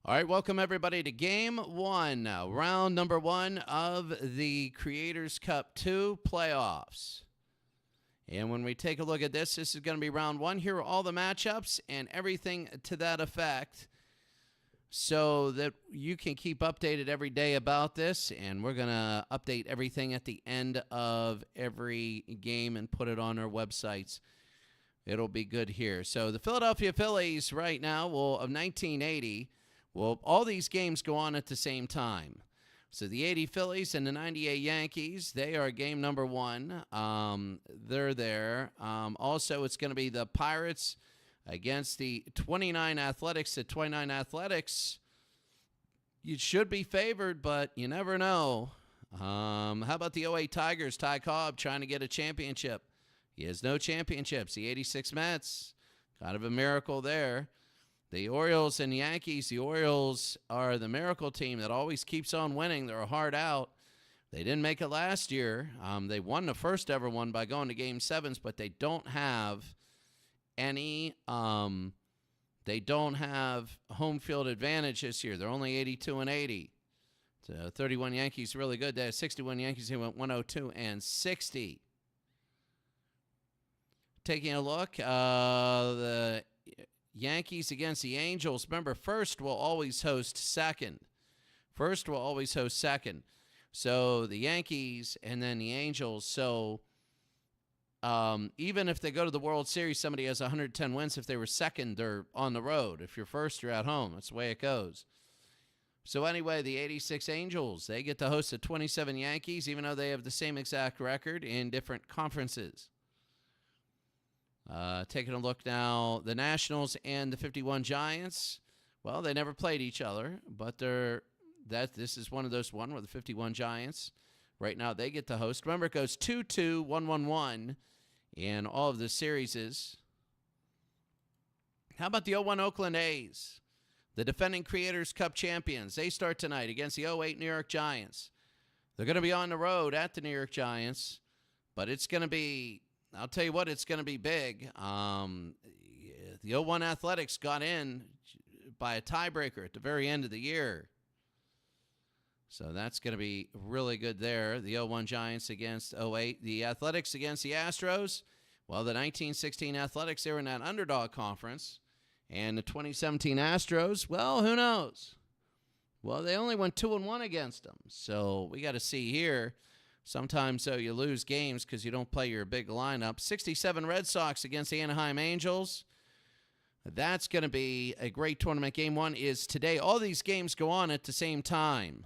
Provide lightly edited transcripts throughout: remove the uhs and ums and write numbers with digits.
All right, welcome everybody to Game 1, round number 1 of the Creators Cup 2 playoffs. And when we take a look at this is going to be round 1. Here are all the matchups and everything to that effect so that you can keep updated every day about this. And we're going to update everything at the end of every game and put it on our websites. It'll be good here. So the Philadelphia Phillies right now of 1980. Well, all these games go on at the same time. So the 80 Phillies and the 98 Yankees, they are game number 1. They're there. Also, it's going to be the Pirates against the 29 Athletics. The 29 Athletics, you should be favored, but you never know. How about the 08 Tigers? Ty Cobb trying to get a championship. He has no championships. The 86 Mets, kind of a miracle there. The Orioles and Yankees, the Orioles are the miracle team that always keeps on winning. They're a hard out. They didn't make it last year. They won the first ever one by going to Game 7s, but they don't have any they don't have home field advantage this year. They're only 82-80. So 31 Yankees really good. They had 61 Yankees. They went 102-60. Taking a look, the Yankees against the Angels. Remember, first will always host second. First will always host second. So the Yankees and then the Angels. So even if they go to the World Series, somebody has 110 wins. If they were second, they're on the road. If you're first, you're at home. That's the way it goes. So anyway, the 86 Angels, they get to host the 27 Yankees, even though they have the same exact record in different conferences. Taking a look now, the Nationals and the 51 Giants. Well, they never played each other, but this is one of those where the 51 Giants, right now, they get to host. Remember, it goes 2-2, 1-1-1 in all of the series. How about the 01 Oakland A's? The defending Creators Cup champions. They start tonight against the 08 New York Giants. They're going to be on the road at the New York Giants, but it's going to be, I'll tell you what, it's going to be big. The 01 Athletics got in by a tiebreaker at the very end of the year. So that's going to be really good there. The 01 Giants against 08. The Athletics against the Astros. Well, the 1916 Athletics, they were in that underdog conference. And the 2017 Astros, well, who knows? Well, they only went 2-1 against them. So we got to see here. Sometimes, you lose games because you don't play your big lineup. 67 Red Sox against the Anaheim Angels. That's going to be a great tournament. Game 1 is today. All these games go on at the same time.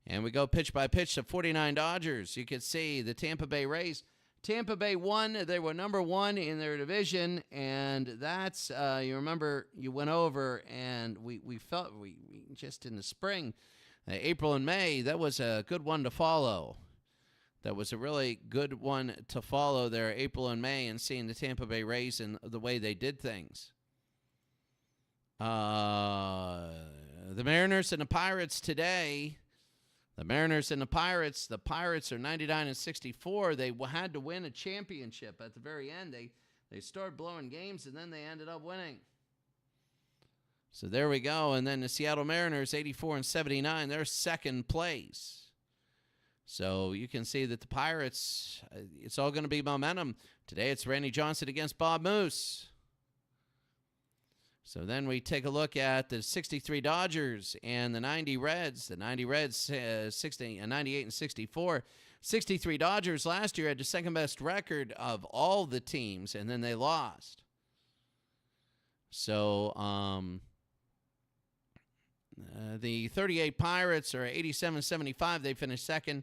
And we go pitch by pitch to 49 Dodgers. You can see the Tampa Bay Rays. Tampa Bay won. They were number 1 in their division. And that's, you remember, you went over and we felt, we just in the spring, April and May, that was a good one to follow. That was a really good one to follow there, April and May, and seeing the Tampa Bay Rays and the way they did things. The Mariners and the Pirates today. The Mariners and the Pirates are 99-64. They had to win a championship at the very end. They started blowing games, and then they ended up winning. So there we go. And then the Seattle Mariners, 84-79, they're second place. So you can see that the Pirates, it's all going to be momentum. Today it's Randy Johnson against Bob Moose. So then we take a look at the 63 Dodgers and the 90 Reds. The 90 Reds, 98-64. 63 Dodgers last year had the second best record of all the teams, and then they lost. So, the 38 Pirates are 87-75. They finished second,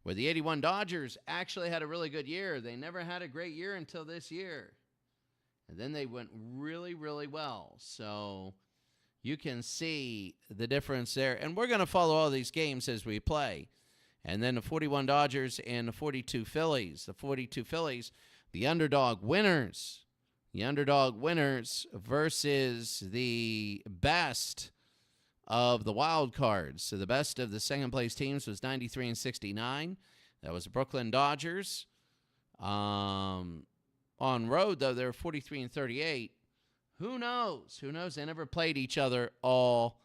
where the 81 Dodgers actually had a really good year. They never had a great year until this year. And then they went really, really well. So you can see the difference there. And we're going to follow all these games as we play. And then the 41 Dodgers and the 42 Phillies. The 42 Phillies, the underdog winners. The underdog winners versus the best of the wild cards. So the best of the second place teams was 93-69. That was the Brooklyn Dodgers. On road, though, they were 43-38. Who knows? Who knows? They never played each other all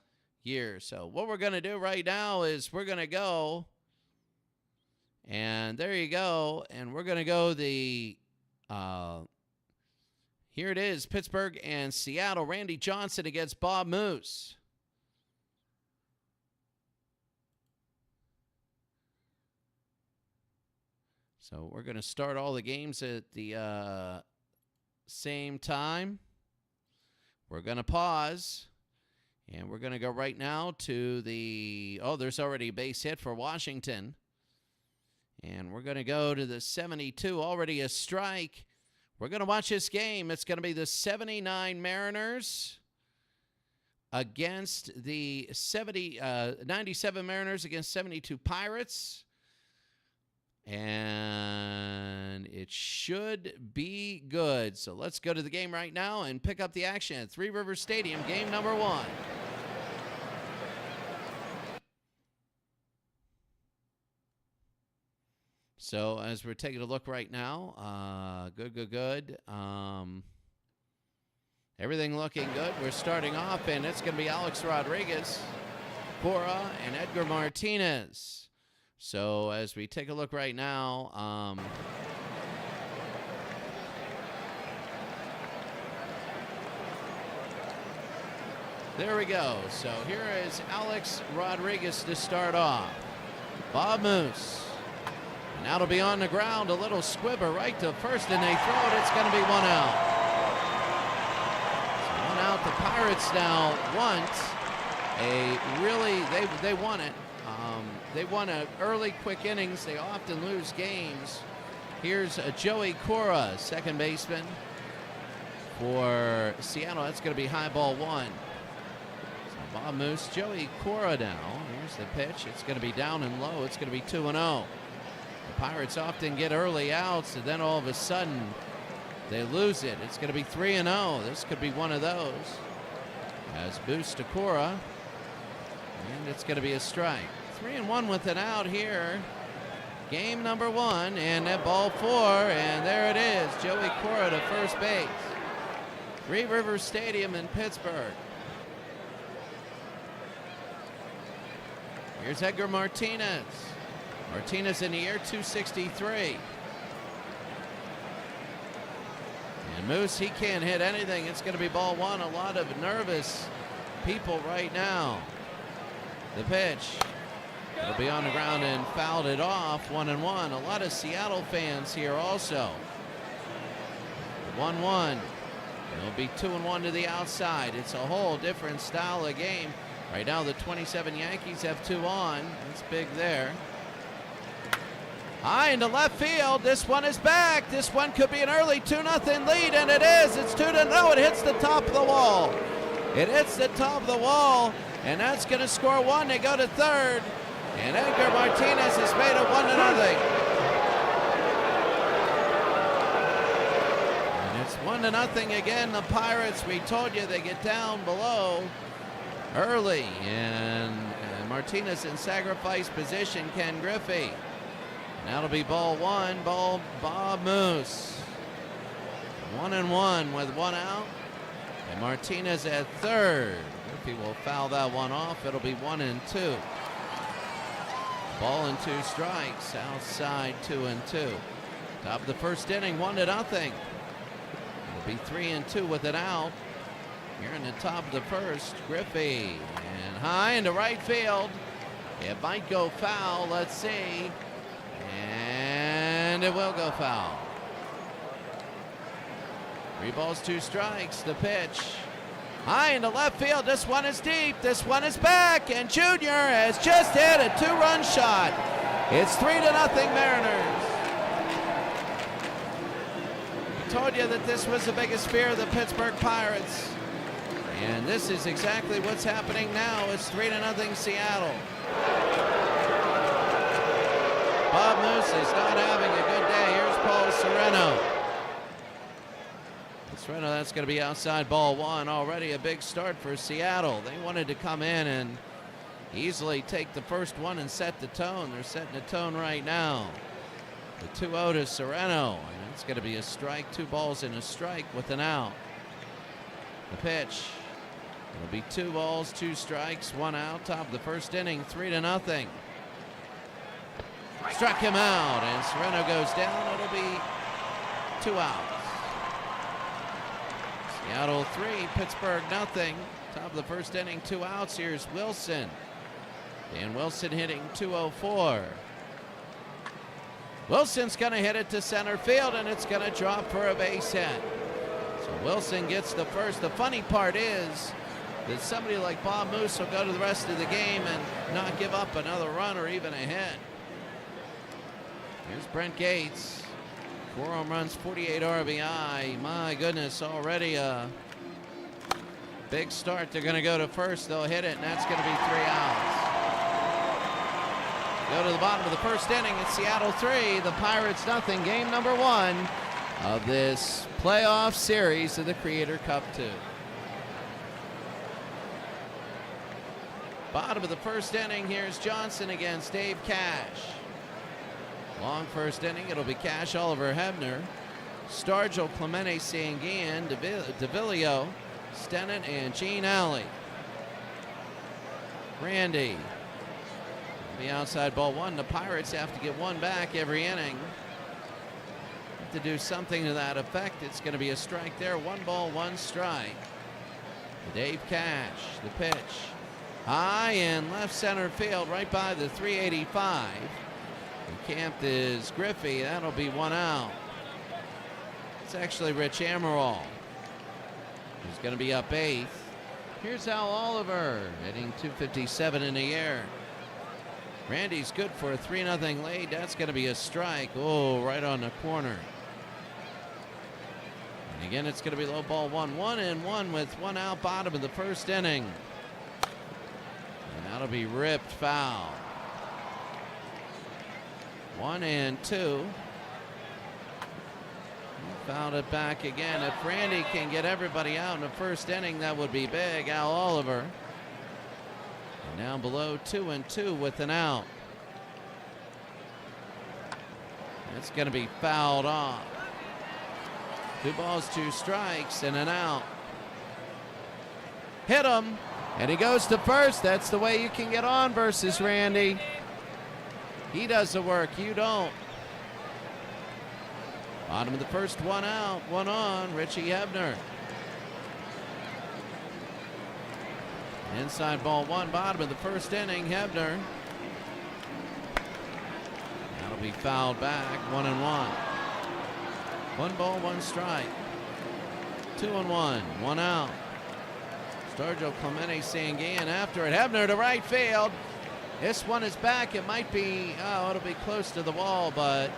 year. So what we're going to do right now is we're going to go, and there you go, and we're going to go the here it is, Pittsburgh and Seattle. Randy Johnson against Bob Moose. So we're going to start all the games at the same time. We're going to pause, and we're going to go right now to the, there's already a base hit for Washington. And we're going to go to the 72, already a strike. We're going to watch this game. It's going to be the 79 Mariners against the 97 Mariners against 72 Pirates. And it should be good. So let's go to the game right now and pick up the action at Three Rivers Stadium, game number 1. So as we're taking a look right now, good. Everything looking good. We're starting off, and it's going to be Alex Rodriguez, Cora, and Edgar Martinez. So as we take a look right now, there we go. So here is Alex Rodriguez to start off. Bob Moose. And now it'll be on the ground, a little squibber right to first, and they throw it. It's going to be 1 out. So 1 out. The Pirates now want they want it. They want early, quick innings. They often lose games. Here's Joey Cora, second baseman for Seattle. That's going to be high ball 1. So Bob Moose, Joey Cora now. Here's the pitch. It's going to be down and low. It's going to be 2-0. The Pirates often get early outs, and then all of a sudden they lose it. It's going to be 3-0. This could be one of those. As boost to Cora, and it's going to be a strike. 3-1 with an out here. Game number 1, and at ball 4, and there it is. Joey Cora to first base. Three Rivers Stadium in Pittsburgh. Here's Edgar Martinez. Martinez in the air, 263. And Moose, he can't hit anything. It's going to be ball 1. A lot of nervous people right now. The pitch. It'll be on the ground and fouled it off. 1-1. A lot of Seattle fans here also. 1-1. It'll be 2-1 to the outside. It's a whole different style of game. Right now the 27 Yankees have 2 on. That's big there. High into left field. This one is back. This one could be an early 2-0 lead, and it is. It's 2-0. It hits the top of the wall. It hits the top of the wall, and that's going to score 1. They go to third. And Edgar Martinez has made it 1-0. And it's 1-0 again. The Pirates, we told you they get down below early. And Martinez in sacrifice position, Ken Griffey. And that'll be ball 1, ball Bob Moose. 1-1 with 1 out. And Martinez at third. Griffey will foul that one off. It'll be 1-2. Ball and 2 strikes, outside 2-2. Top of the first inning, 1-0. It'll be 3-2 with it out. Here in the top of the first, Griffey, and high into right field. It might go foul, let's see. And it will go foul. 3 balls, 2 strikes, the pitch. High into left field. This one is deep. This one is back. And Junior has just hit a 2-run shot. It's 3-0 Mariners. We told you that this was the biggest fear of the Pittsburgh Pirates. And this is exactly what's happening now. It's 3-0 Seattle. Bob Moose is not having a good day. Here's Paul Sereno. That's going to be outside ball 1. Already a big start for Seattle. They wanted to come in and easily take the first one and set the tone. They're setting the tone right now. The 2-0 to Sereno. And it's going to be a strike. 2 balls and a strike with an out. The pitch. It'll be 2 balls, 2 strikes, 1 out. Top of the first inning, 3-0. Struck him out, and Sereno goes down. It'll be 2 outs. Seattle 3, Pittsburgh nothing. Top of the first inning, 2 outs. Here's Wilson. Dan Wilson hitting .204. Wilson's going to hit it to center field, and it's going to drop for a base hit. So Wilson gets the first. The funny part is that somebody like Bob Moose will go to the rest of the game and not give up another run or even a hit. Here's Brent Gates. 4 home runs, 48 RBI. My goodness, already a big start. They're going to go to first. They'll hit it, and that's going to be 3 outs. Go to the bottom of the first inning. It's Seattle 3, the Pirates nothing. Game number 1 of this playoff series of the Creator Cup 2. Bottom of the first inning, here's Johnson against Dave Cash. Long first inning, it'll be Cash, Oliver Hebner, Stargell, Clemente, Sanguin, DeVillio, Stennett, and Gene Alley. Randy. The outside ball 1. The Pirates have to get 1 back every inning. Have to do something to that effect. It's going to be a strike there. 1 ball, 1 strike. Dave Cash, the pitch. High in left center field, right by the 385. The camp is Griffey. That'll be 1 out. It's actually Rich Amaral, who's going to be up 8th. Here's Al Oliver, hitting .257 in the air. Randy's good for a 3-0 lead. That's going to be a strike. Oh, right on the corner. And again, it's going to be low ball 1. 1-1 with 1 out, bottom of the first inning. And that'll be ripped foul. 1-2. Fouled it back again. If Randy can get everybody out in the first inning, that would be big. Al Oliver. And down below 2-2 with an out. That's going to be fouled off. 2 balls, 2 strikes, and an out. Hit him, and he goes to first. That's the way you can get on versus Randy. He does the work, you don't. Bottom of the first, 1 out, 1 on, Richie Hebner. Inside ball 1, bottom of the first inning, Hebner. That'll be fouled back, 1-1. 1 ball, 1 strike. 2-1, 1 out. Stargell, Clemente, Sanguin after it. Hebner to right field. This one is back. It might be, it'll be close to the wall, but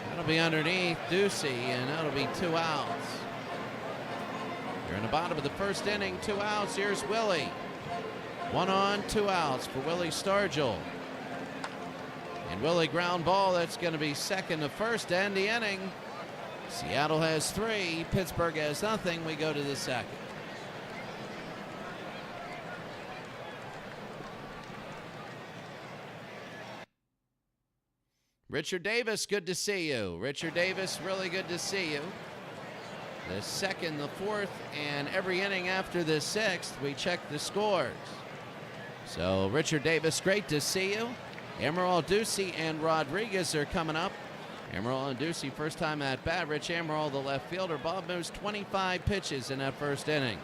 that'll be underneath Ducey, and that'll be 2 outs. You're in the bottom of the first inning, 2 outs. Here's Willie. 1 on, 2 outs for Willie Stargell. And Willie ground ball. That's going to be second to first to end the inning. Seattle has 3. Pittsburgh has nothing. We go to the second. Richard Davis, good to see you. Richard Davis, really good to see you. The second, the fourth, and every inning after the 6th, we check the scores. So, Richard Davis, great to see you. Amaral, Ducey, and Rodriguez are coming up. Amaral and Ducey, first time at bat. Rich Amaral, the left fielder. Bob Moose, 25 pitches in that first inning.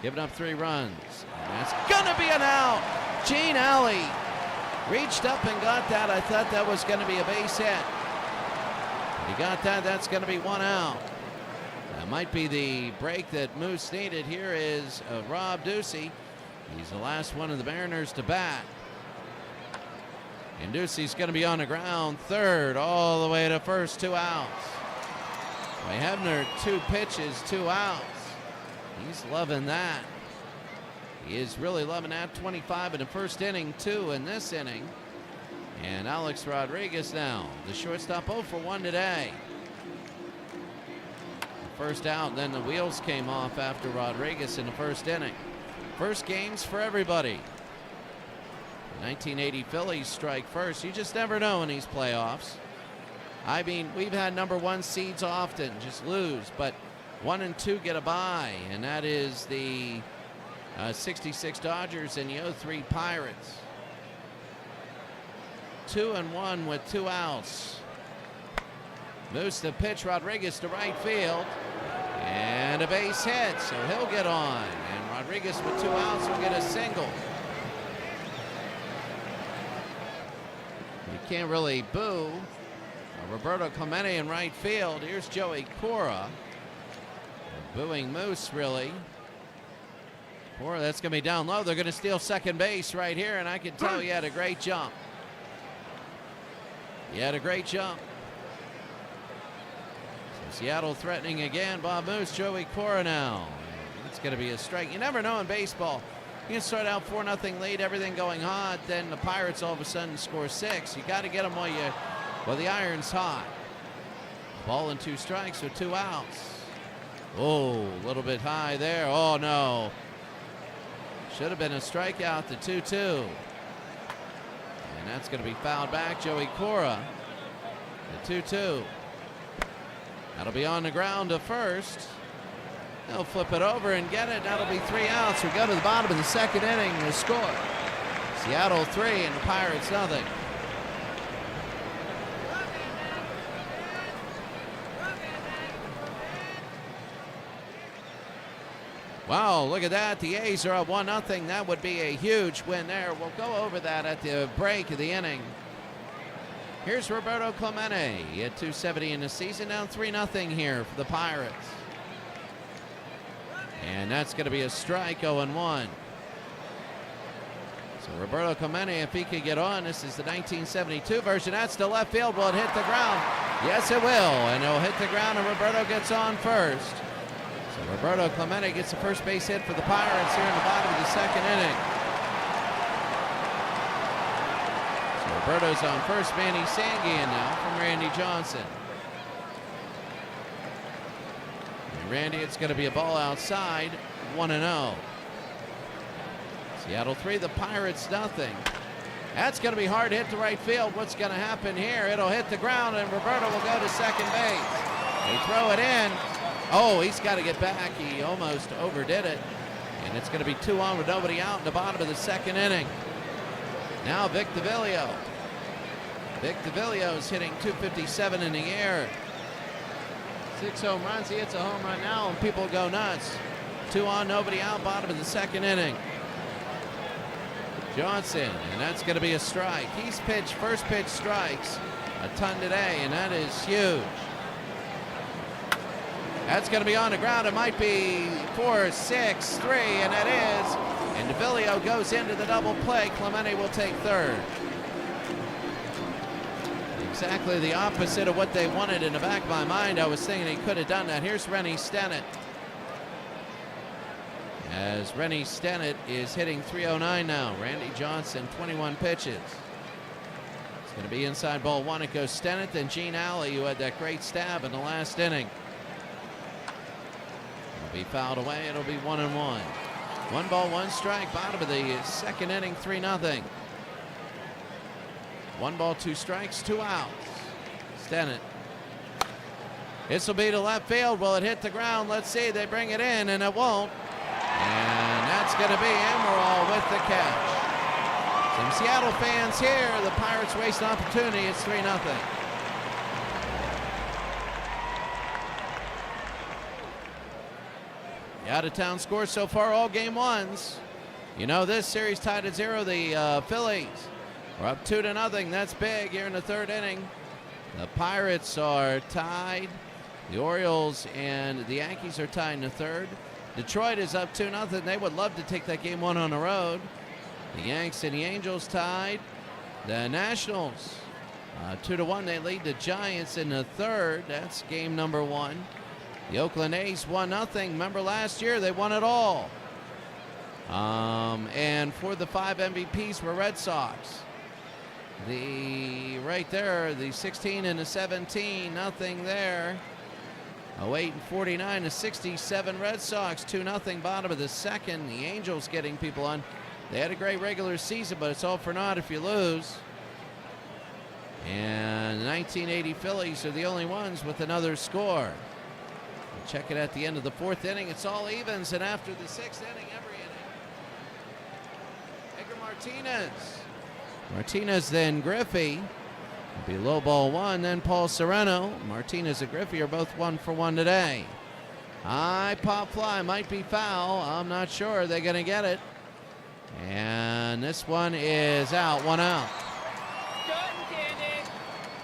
Giving up 3 runs. And that's going to be an out. Gene Alley reached up and got that. I thought that was going to be a base hit. He got that. That's going to be 1 out. That might be the break that Moose needed. Here is Rob Ducey. He's the last one of the Mariners to bat. And Ducey's going to be on the ground, third, all the way to first, 2 outs. By Hebner, 2 pitches, 2 outs. He's loving that. He is really loving that. 25 in the first inning, 2 in this inning. And Alex Rodriguez now, the shortstop, 0 for 1 today. First out, then the wheels came off after Rodriguez in the first inning. First games for everybody. 1980 Phillies strike first. You just never know in these playoffs. I mean, we've had number 1 seeds often just lose, but 1 and 2 get a bye, and that is the 66 Dodgers and the 0-3 Pirates. 2-1 with 2 outs. Moves the pitch, Rodriguez to right field. And a base hit, so he'll get on. And Rodriguez with 2 outs will get a single. You can't really boo Roberto Clemente in right field. Here's Joey Cora. Booing Moose, really. Cora, that's going to be down low. They're going to steal second base right here, and I can tell he had a great jump. He had a great jump. So Seattle threatening again. Bob Moose, Joey Cora now. It's going to be a strike. You never know in baseball. You can start out 4-0 lead, everything going hot, then the Pirates all of a sudden score 6. You got to get them while the iron's hot. Ball and 2 strikes with 2 outs. Oh, a little bit high there. Oh, no. Should have been a strikeout, the 2-2. And that's going to be fouled back. Joey Cora, the 2-2. That'll be on the ground to first. They'll flip it over and get it. That'll be 3 outs. We go to the bottom of the second inning. The score: Seattle 3 and the Pirates nothing. Wow, look at that. The A's are up 1-0. That would be a huge win there. We'll go over that at the break of the inning. Here's Roberto Clemente. He had 270 in the season, down 3-0 here for the Pirates. And that's going to be a strike, 0-1. So Roberto Clemente, if he could get on, this is the 1972 version. That's to left field. Will it hit the ground? Yes, it will. And it'll hit the ground, and Roberto gets on first. So Roberto Clemente gets the first base hit for the Pirates here in the bottom of the second inning. So Roberto's on first. Manny Sanguian now from Randy Johnson. And Randy, it's going to be a ball outside, 1-0. Seattle 3, the Pirates nothing. That's going to be hard to hit to right field. What's going to happen here? It'll hit the ground, and Roberto will go to second base. They throw it in. Oh, he's got to get back. He almost overdid it. And it's going to be 2-on with nobody out in the bottom of the second inning. Now Vic DeVillio. Vic DeVillio is hitting .257 in the air. 6 home runs. He hits a home run now, and people go nuts. 2-on, nobody out, bottom of the second inning. Johnson, and that's going to be a strike. He's pitched first pitch strikes a ton today, and that is huge. That's going to be on the ground. It might be 4-6-3, and that is. And DeVillio goes into the double play. Clemente will take third. Exactly the opposite of what they wanted. In the back of my mind, I was thinking he could have done that. Here's Rennie Stennett. As Rennie Stennett is hitting .309 now. Randy Johnson, 21 pitches. It's going to be inside ball 1. It goes Stennett, then Gene Alley, who had that great stab in the last inning. Be fouled away. It'll be 1-1. 1 ball, 1 strike. Bottom of the second inning, 3-0. 1 ball, 2 strikes, 2 outs. Stennett. This will be to left field. Will it hit the ground? Let's see. They bring it in, and it won't. And that's going to be Emerald with the catch. Some Seattle fans here. The Pirates waste an opportunity. It's 3-0. The out-of-town scores so far, all game ones. You know, this series tied at 0. The Phillies are up 2-0. That's big here in the third inning. The Pirates are tied. The Orioles and the Yankees are tied in the third. Detroit is up 2-0. They would love to take that game 1 on the road. The Yanks and the Angels tied. The Nationals 2-1. They lead the Giants in the third. That's game number 1. The Oakland A's 1-0. Remember last year they won it all. And for the 5 MVPs were Red Sox. Right there, the 16 and the 17, nothing there. 08 and 49 to 67 Red Sox, 2-0 bottom of the second. The Angels getting people on. They had a great regular season, but it's all for naught if you lose. And the 1980 Phillies are the only ones with another score. Check it at the end of the fourth inning. It's all evens, and after the 6th inning, every inning. Edgar Martinez. Martinez, then Griffey. It'll be low ball 1, then Paul Sereno. Martinez and Griffey are both 1 for 1 today. High pop fly, might be foul. I'm not sure. They're going to get it. And this one is out, 1 out.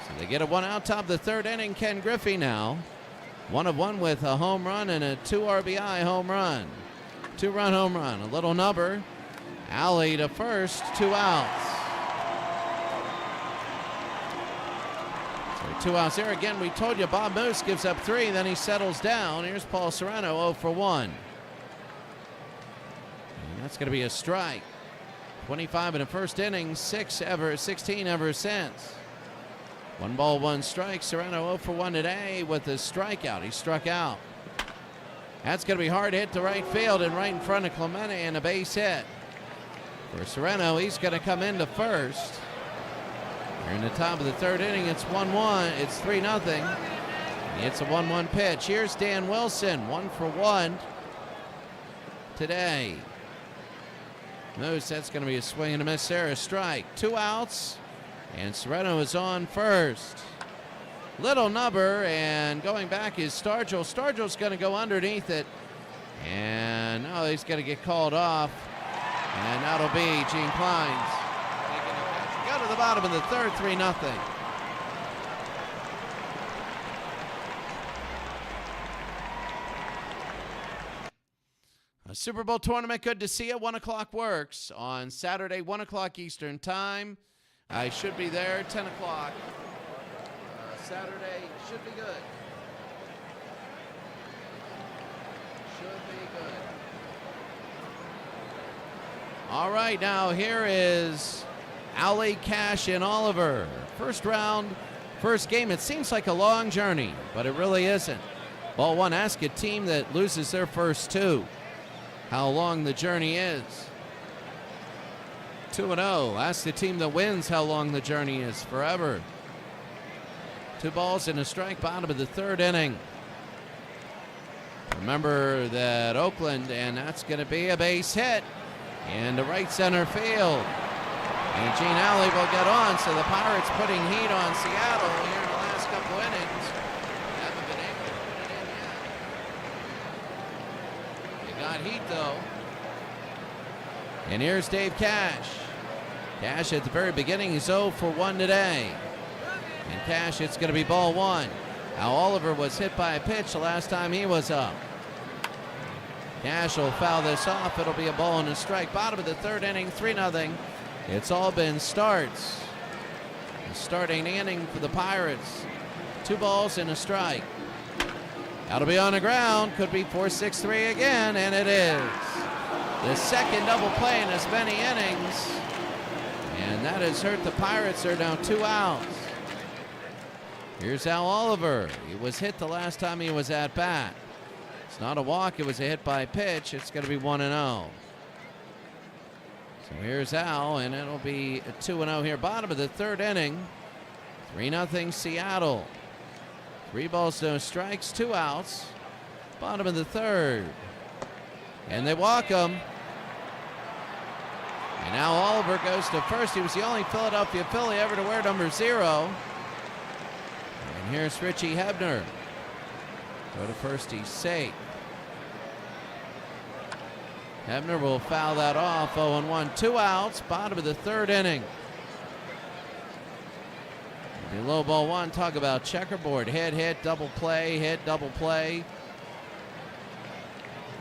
So they get a 1 out, top of the 3rd inning. Ken Griffey now. 1 of 1 with a home run and a 2 RBI home run. 2-run home run. A little number. Alley to first, 2 outs. So 2 outs there. Again, we told you Bob Moose gives up 3, then he settles down. Here's Paul Sereno, 0 for 1. And that's going to be a strike. 25 in the first inning, 16 ever since. 1 ball, 1 strike. Sereno 0 for 1 today with a strikeout. He struck out. That's going to be hard hit to right field and right in front of Clemente, and a base hit. For Sereno, he's going to come into first. Here in the top of the 3rd inning, it's 1-1. It's 3-0. It's a 1-1 pitch. Here's Dan Wilson, 1 for 1 today. Moose, that's going to be a swing and a miss there, a strike. 2 outs, and Sereno is on first. Little number, and going back is Stargell. Stargell's going to go underneath it, and no, he's going to get called off, and that'll be Gene Klein's. Go to the bottom of the 3rd, 3-0. A Super Bowl tournament, good to see you. 1 o'clock works on Saturday, 1 o'clock Eastern time. I should be there, 10 o'clock. Saturday should be good. Should be good. All right, now here is Alley, Cash, and Oliver. First round, first game. It seems like a long journey, but it really isn't. Ball 1, ask a team that loses their first 2 how long the journey is. 2-0. Ask the team that wins how long the journey is. Forever. 2 balls and a strike, bottom of the 3rd inning. Remember that Oakland, and that's going to be a base hit into right center field. And Gene Alley will get on, so the Pirates putting heat on Seattle here in the last couple innings. Haven't been able to put it in yet. They got heat, though. And here's Dave Cash. Cash at the very beginning is 0 for 1 today. And Cash, it's going to be ball 1. Now Oliver was hit by a pitch the last time he was up. Cash will foul this off. It'll be a ball and a strike. Bottom of the 3rd inning, 3-0. It's all been starts. The starting inning for the Pirates. 2 balls and a strike. That'll be on the ground. Could be 4-6-3 again, and it is. The second double play in as many innings. And that has hurt the Pirates. They're now 2 outs. Here's Al Oliver. He was hit the last time he was at bat. It's not a walk. It was a hit by pitch. It's going to be 1-0. So here's Al, and it'll be a 2-0 here. Bottom of the 3rd inning. 3-0 Seattle. 3 balls, no strikes, 2 outs. Bottom of the 3rd. And they walk him. And now Oliver goes to first. He was the only Philadelphia Philly ever to wear number 0. And here's Richie Hebner. Go to first, he's safe. Hebner will foul that off. 0-1, 2 outs. Bottom of the 3rd inning. The low ball 1. Talk about checkerboard. Hit, double play, hit, double play.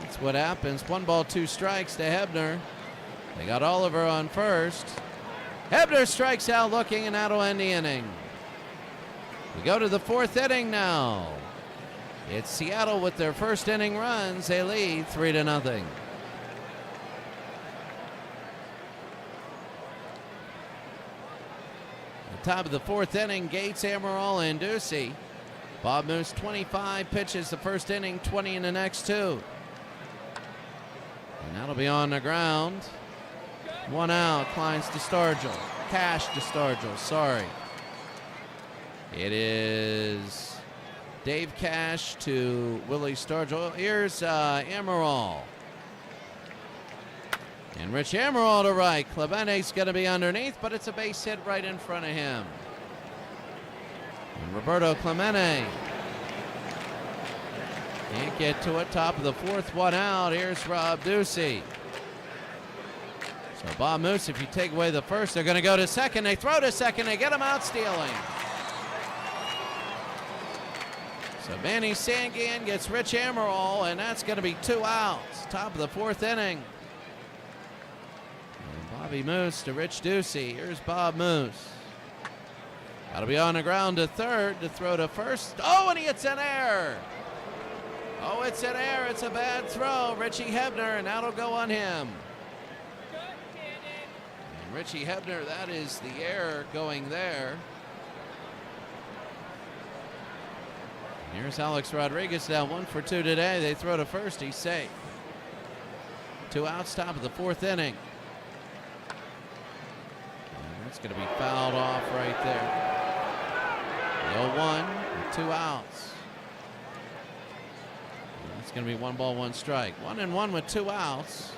That's what happens. 1 ball, 2 strikes to Hebner. They got Oliver on first. Hebner strikes out looking, and that'll end the inning. We go to the 4th inning now. It's Seattle with their first inning runs. They lead 3-0. Top of the 4th inning, Gates, Amaral, and Ducey. Bob Moose, 25 pitches the first inning, 20 in the next 2. And that'll be on the ground. 1 out, Kleins to Stargell. Cash to Stargell, sorry. It is Dave Cash to Willie Stargell. Here's Amaral. And Rich Amaral to right. Clevente's going to be underneath, but it's a base hit right in front of him. And Roberto Clemente can't get to it. Top of the fourth, one out. Here's Rob Ducey. So Bob Moose, if you take away the first, they're going to go to second. They throw to second. They get him out stealing. So Manny Sangan gets Rich Amaral, and that's going to be 2 outs. Top of the fourth inning. And Bobby Moose to Rich Ducey. Here's Bob Moose. Got to be on the ground to third to throw to first. Oh, and he hits an error. Oh, it's an error. It's a bad throw. Richie Hebner, and that'll go on him. And Richie Hebner, that is the error going there. And here's Alex Rodriguez down 1 for 2 today. They throw to first. He's safe. 2 outs, top of the fourth inning. And that's going to be fouled off right there. The 0-1 with 2 outs. It's going to be 1 ball, 1 strike. 1-1 with 2 outs.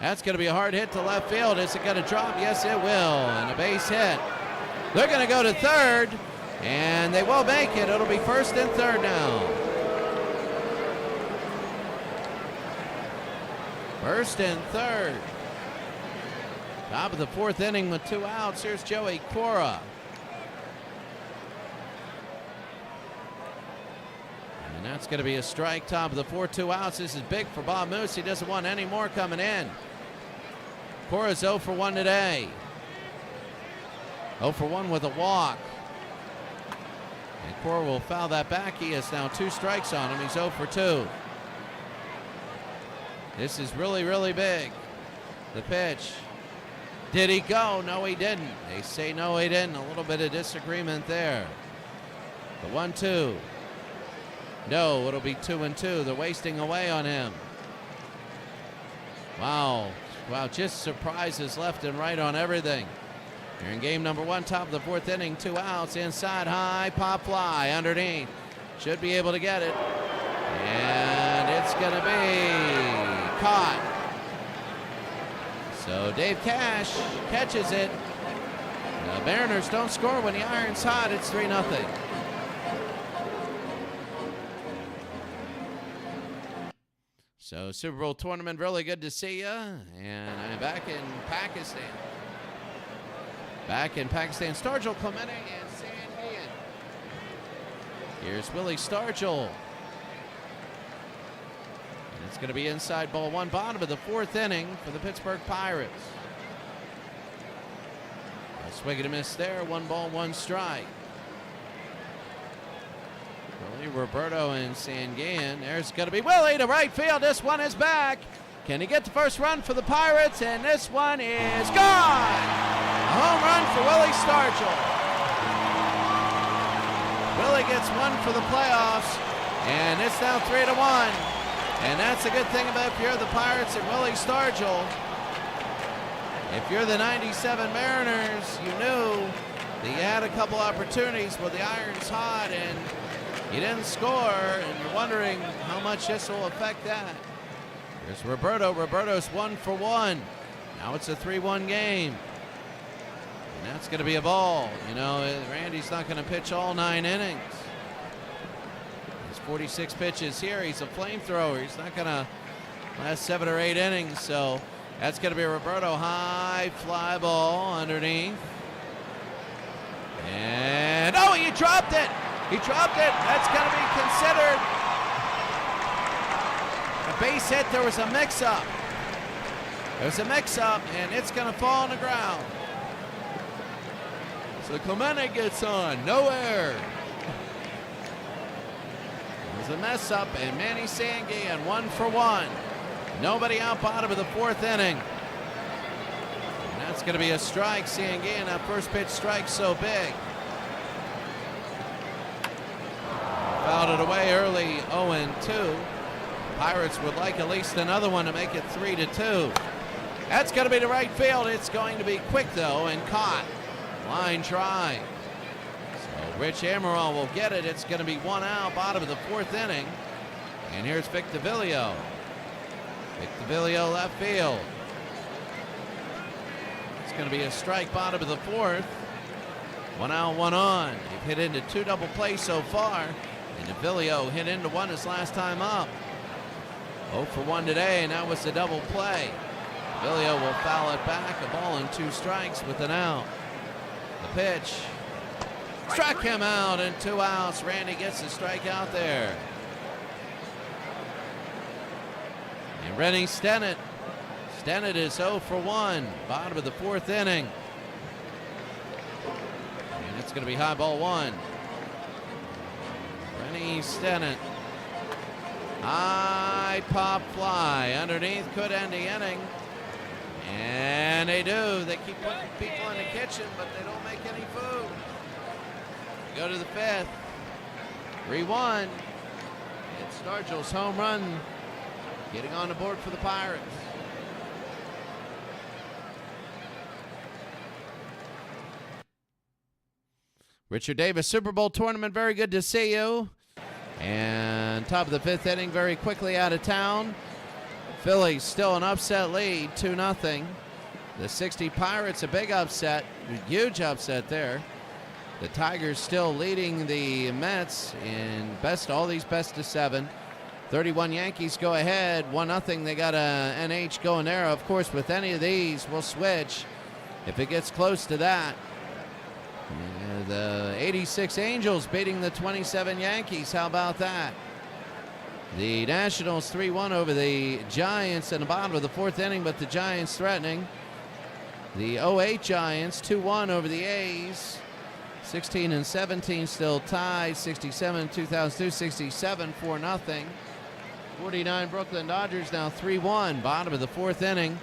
That's going to be a hard hit to left field. Is it going to drop? Yes, it will. And a base hit. They're going to go to third, and they will make it. It'll be first and third now. First and third. Top of the fourth inning with 2 outs. Here's Joey Cora. And that's going to be a strike. Top of the 4, 2 outs. This is big for Bob Moose. He doesn't want any more coming in. Cora's 0 for 1 today. 0 for 1 with a walk. And Cora will foul that back. He has now 2 strikes on him. He's 0 for 2. This is really, really big. The pitch. Did he go? No, he didn't. They say no, he didn't. A little bit of disagreement there. The 1-2. No, it'll be 2-2. They're wasting away on him. Wow. Wow, just surprises left and right on everything. Here in game number 1, top of the fourth inning, 2 outs, inside high, pop fly, underneath. Should be able to get it. And it's going to be caught. So Dave Cash catches it. The Mariners don't score when the iron's hot. It's 3-0. So Super Bowl tournament, really good to see you. And I'm back in Pakistan. Back in Pakistan, Stargell, Clemente, and Sangan. Here's Willie Stargell. And it's going to be inside ball 1, bottom of the fourth inning for the Pittsburgh Pirates. A swing and a miss there, 1 ball, 1 strike. Willie, Roberto, and Sangan. There's going to be Willie to right field. This one is back. Can he get the first run for the Pirates? And this one is gone. A home run for Willie Stargell. Willie gets 1 for the playoffs, and it's now 3-1. And that's a good thing about if you're the Pirates and Willie Stargell. If you're the 97 Mariners, you knew that you had a couple opportunities where the iron's hot and you didn't score, and you're wondering how much this will affect that. Here's Roberto. Roberto's 1 for 1. Now it's a 3-1 game. And that's going to be a ball. You know, Randy's not going to pitch all 9 innings. He's 46 pitches here. He's a flamethrower. He's not going to last 7 or 8 innings. So that's going to be Roberto. High fly ball underneath. And, oh, he dropped it. He dropped it. That's going to be considered a base hit. There was a mix-up. There's a mix-up, and it's going to fall on the ground. So Clemente gets on. No error. There's a mess-up, and Manny Sangan 1 for 1. Nobody out, bottom of the fourth inning. And that's going to be a strike. Sangan, that first pitch strike so big. Fouled it away early, 0-2. Pirates would like at least another one to make it 3-2. That's going to be to right field. It's going to be quick, though, and caught. Line drive. So Rich Amaral will get it. It's going to be 1 out, bottom of the fourth inning. And here's Vic DeVillio. Victorville left field. It's going to be a strike, bottom of the fourth. 1 out, 1 on. They've hit into 2 double plays so far. And DeVillio hit into 1 his last time up. 0 for 1 today, and that was the double play. DeVillio will foul it back. A ball and 2 strikes with an out. The pitch. Struck him out, and 2 outs. Randy gets the strike out there. And Rennie Stennett. Stennett is 0 for 1. Bottom of the 4th inning. And it's going to be high ball 1. Rennie Stennett. High pop fly. Underneath could end the inning. And they do. They keep putting people in the kitchen, but they don't make any food. We go to the 5th. 3-1. It's Stargell's home run. Getting on the board for the Pirates. Richard Davis, Super Bowl tournament, very good to see you. And top of the 5th inning, very quickly out of town. Phillies still an upset lead, 2-0. The 60 Pirates, a big upset, a huge upset there. The Tigers still leading the Mets in all these best of 7. 31 Yankees go ahead, 1-0. They got a NH going there. Of course, with any of these, we'll switch if it gets close to that. The 86 Angels beating the 27 Yankees. How about that? The Nationals 3-1 over the Giants in the bottom of the 4th inning, but the Giants threatening. The 08 Giants 2-1 over the A's. 16 and 17 still tied. 67 2002, 67 4-0. 49 Brooklyn Dodgers now 3-1. Bottom of the 4th inning.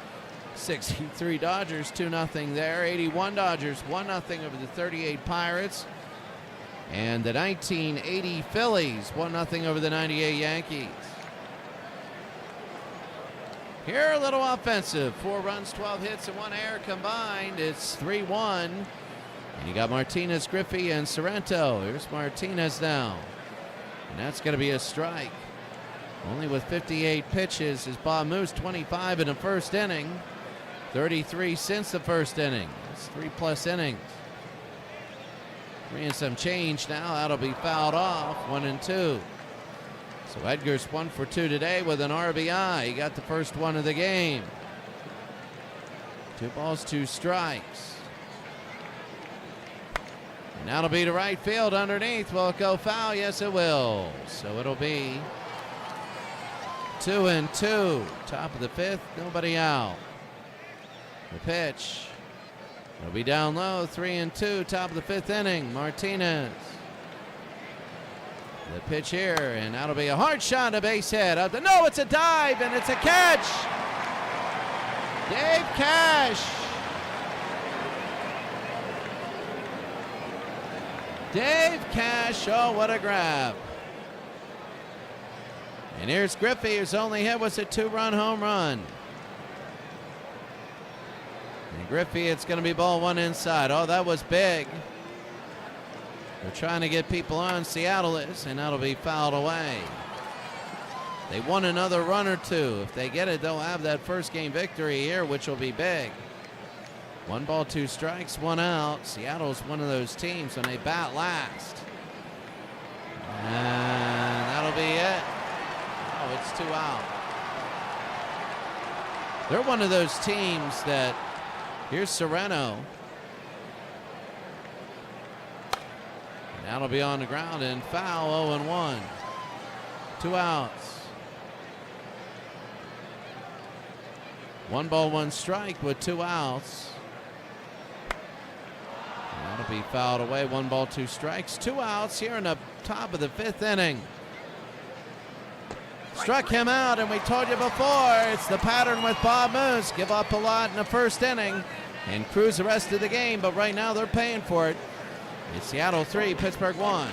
63 Dodgers 2-0 there. 81 Dodgers 1-0 over the 38 Pirates. And the 1980 Phillies 1-0 over the 98 Yankees. Here a little offensive. 4 runs, 12 hits, and 1 error combined. It's 3-1. And you got Martinez, Griffey, and Sorrento. Here's Martinez now. And that's going to be a strike. Only with 58 pitches is Bob Moose, 25 in the 1st inning. 33 since the 1st inning. That's 3+ innings. 3 and some change now. That'll be fouled off. 1-2. So Edgar's 1 for 2 today with an RBI. He got the first one of the game. 2 balls, 2 strikes. And that'll be to right field underneath. Will it go foul? Yes, it will. So it'll be 2-2. Top of the 5th. Nobody out. The pitch. It'll be down low. 3-2. Top of the 5th inning. Martinez. The pitch here, and that'll be a hard shot, a base hit. No, it's a dive, and it's a catch. Dave Cash. Dave Cash. Oh, what a grab. And here's Griffey, whose only hit was a 2-run home run. And Griffey, it's going to be ball 1 inside. Oh, that was big. They're trying to get people on, Seattle is, and that'll be fouled away. They want another run or 2. If they get it, they'll have that first game victory here, which will be big. 1 ball, 2 strikes, 1 out. Seattle's one of those teams when they bat last. And that'll be it. Oh, it's 2 out. They're one of those teams that, here's Serrano. And that'll be on the ground and foul, 0-1. 2 outs. 1 ball, 1 strike with 2 outs. And that'll be fouled away. 1 ball, 2 strikes. 2 outs here in the top of the 5th inning. Struck him out, and we told you before, it's the pattern with Bob Moose. Give up a lot in the 1st inning and cruise the rest of the game, but right now they're paying for it. It's Seattle 3, Pittsburgh 1.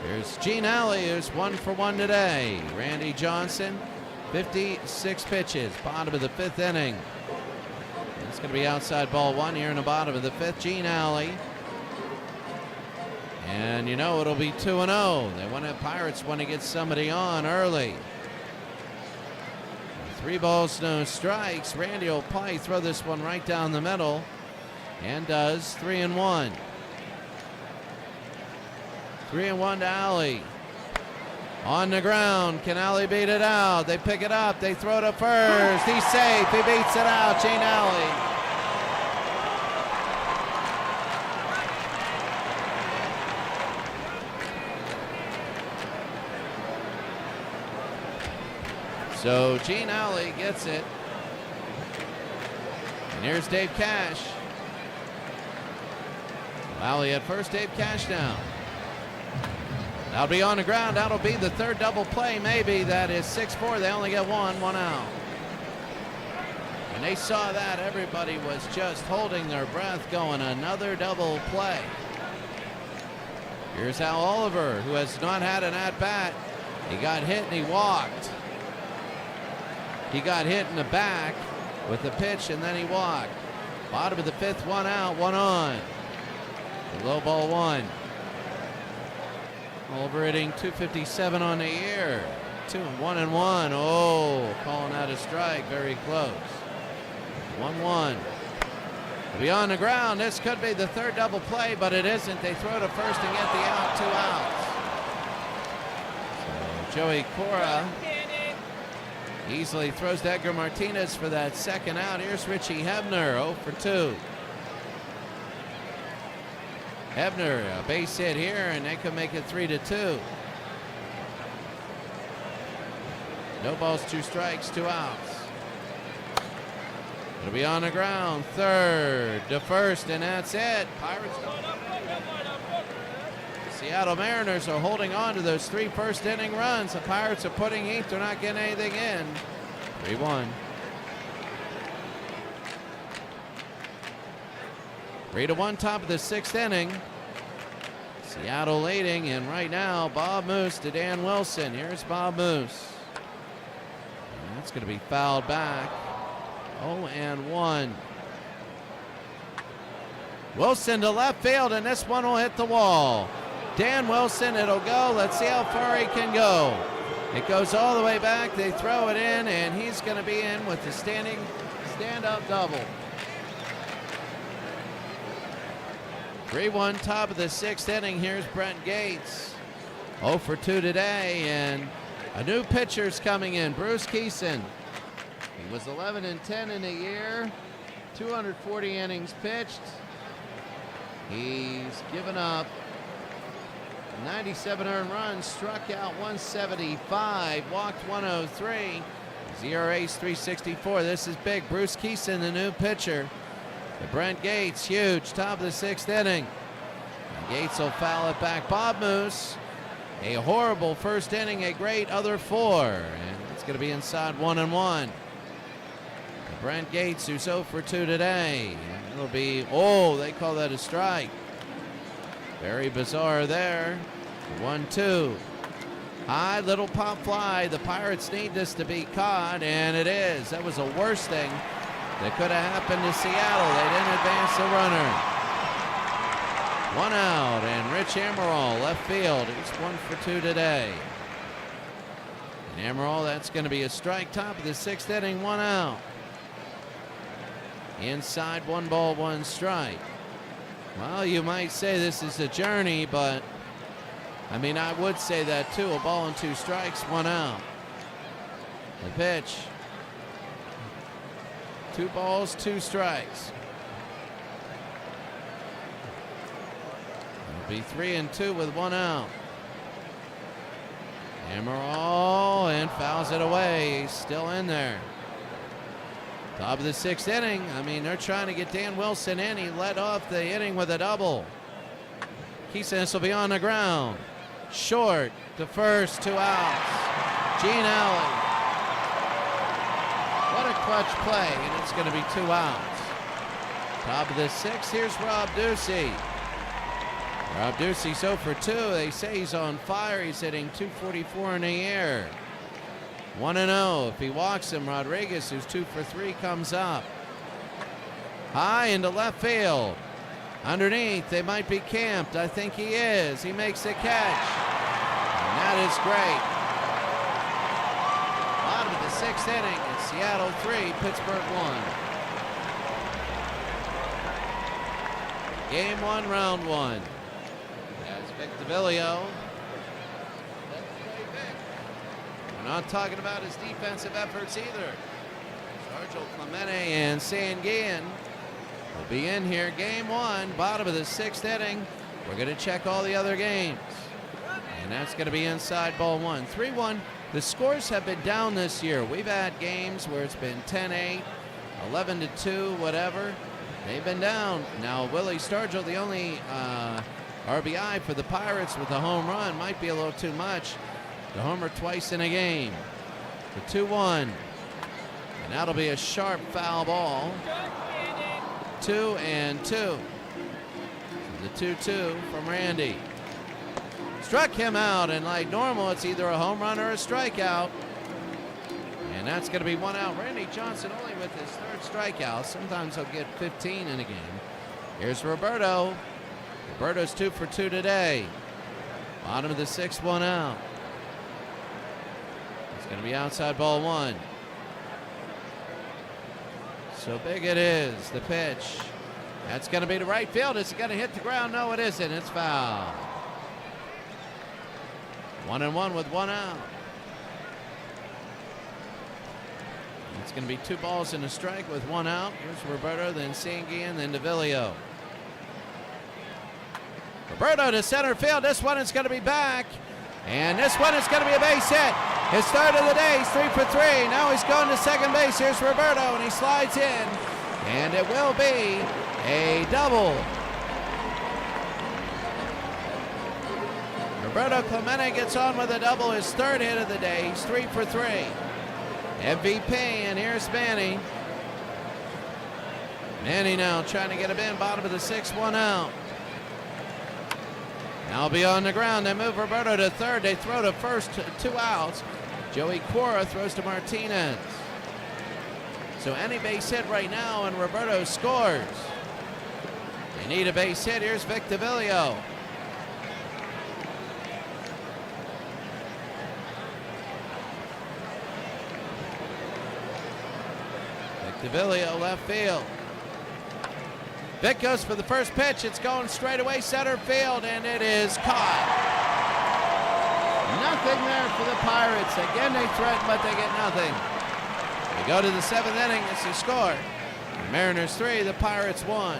Here's Gene Alley, who's 1 for 1 today. Randy Johnson, 56 pitches, bottom of the 5th inning. It's going to be outside ball 1 here in the bottom of the 5th. Gene Alley. And you know it'll be 2-0. Pirates want to get somebody on early. 3 balls, no strikes. Randy will probably throw this one right down the middle, and does. 3-1. 3-1 to Alley. On the ground, can Alley beat it out? They pick it up, they throw to first. He's safe, he beats it out. Gene Alley. So Gene Alley gets it. And here's Dave Cash. Alley at first, Dave Cash now. That'll be on the ground. That'll be the third double play, maybe. That is 6-4. They only get one out. When they saw that, everybody was just holding their breath, going another double play. Here's Al Oliver, who has not had an at-bat. He got hit and he walked. He got hit in the back with the pitch and then he walked. Bottom of the 5th, 1 out, 1 on. The low ball 1. Oliver hitting .257 on the year. 1-1. Oh, calling out a strike. Very close. 1-1. Be on the ground. This could be the third double play, but it isn't. They throw to first and get the out. 2 outs. So Joey Cora easily throws to Edgar Martinez for that second out. Here's Richie Hebner, 0 for 2. Hebner, a base hit here, and they could make it 3-2. No balls, 2 strikes, 2 outs. It'll be on the ground. Third to first, and that's it. Pirates going up. Seattle Mariners are holding on to those 3 first-inning runs. The Pirates are putting heat. They're not getting anything in. 3-1. 3-1, top of the 6th inning. Seattle leading, and right now, Bob Moose to Dan Wilson. Here's Bob Moose. And that's going to be fouled back. 0-1. Wilson to left field, and this one will hit the wall. Dan Wilson, it'll go. Let's see how far he can go. It goes all the way back. They throw it in, and he's going to be in with the stand-up double. 3-1, top of the 6th inning. Here's Brent Gates. 0 for 2 today, and a new pitcher's coming in, Bruce Keeson. He was 11-10 in a year, 240 innings pitched. He's given up 97 earned runs, struck out 175, walked 103. His ERA's 3.64. This is big. Bruce Keeson, the new pitcher. The Brent Gates, huge, top of the 6th inning. And Gates will foul it back. Bob Moose, a horrible first inning, a great other 4. And it's going to be inside 1-1. Brent Gates, who's 0 for 2 today. And it'll be, they call that a strike. Very bizarre there. 1-2. High, little pop fly. The Pirates need this to be caught, and it is. That was the worst thing that could have happened to Seattle. They didn't advance the runner. 1 out, and Rich Amaral, left field. He's 1 for 2 today. And Amaral, that's going to be a strike, top of the 6th inning, 1 out. Inside, 1 ball, 1 strike. Well, you might say this is a journey, but I mean, I would say that too. A ball and 2 strikes, 1 out. The pitch. 2 balls, 2 strikes. It'll be 3-2 with 1 out. Amaral, and fouls it away. He's still in there. Top of the 6th inning. I mean, they're trying to get Dan Wilson in. He led off the inning with a double. Keeson will be on the ground. Short to first, 2 outs. Gene Alley. What a clutch play, and it's going to be 2 outs. Top of the 6th, here's Rob Ducey. Rob Ducey's 0 for 2. They say he's on fire. He's hitting .244 in the air. 1-0. If he walks him, Rodriguez, who's 2 for 3, comes up. High into left field. Underneath, they might be camped. I think he is. He makes the catch. And that is great. Bottom of the 6th inning. It's Seattle 3, Pittsburgh 1. Game 1, round 1. That's Vic DeVillio. We're not talking about his defensive efforts either. Sergio Clemente and Sanguillen will be in here. Game 1, bottom of the 6th inning. We're going to check all the other games. And that's going to be inside ball 1. 3-1. The scores have been down this year. We've had games where it's been 10-8, 11-2, whatever. They've been down. Now, Willie Stargell, the only RBI for the Pirates with a home run, might be a little too much. The homer twice in a game. The 2-1. And that'll be a sharp foul ball. 2-2. The 2-2 from Randy. Struck him out, and like normal, it's either a home run or a strikeout. And that's going to be 1 out. Randy Johnson only with his 3rd strikeout. Sometimes he'll get 15 in a game. Here's Roberto. Roberto's 2 for 2 today. Bottom of the 6th, 1 out. It's going to be outside ball 1. So big it is, the pitch. That's going to be to right field. Is it going to hit the ground? No, it isn't. It's foul. 1-1 with 1 out. It's going to be 2 balls and a strike with 1 out. Here's Roberto, then Sanguillen, then DeVillio. Roberto to center field. This one is going to be back. And this one is going to be a base hit. His 3rd of the day. He's 3 for 3. Now he's going to second base. Here's Roberto, and he slides in. And it will be a double. Roberto Clemente gets on with a double, his 3rd hit of the day. He's 3 for 3. MVP, and here's Manny. Manny now trying to get him in. Bottom of the 6th, 1 out. Now be on the ground. They move Roberto to 3rd. They throw to 1st, 2 outs. Joey Cora throws to Martinez. So any base hit right now, and Roberto scores. They need a base hit. Here's Vic DeVillio. Vic DeVillio, left field. Vic goes for the first pitch. It's going straight away center field, and it is caught. Nothing there for the Pirates. Again, they threaten, but they get nothing. They go to the 7th inning. It's a score. The Mariners 3, the Pirates 1.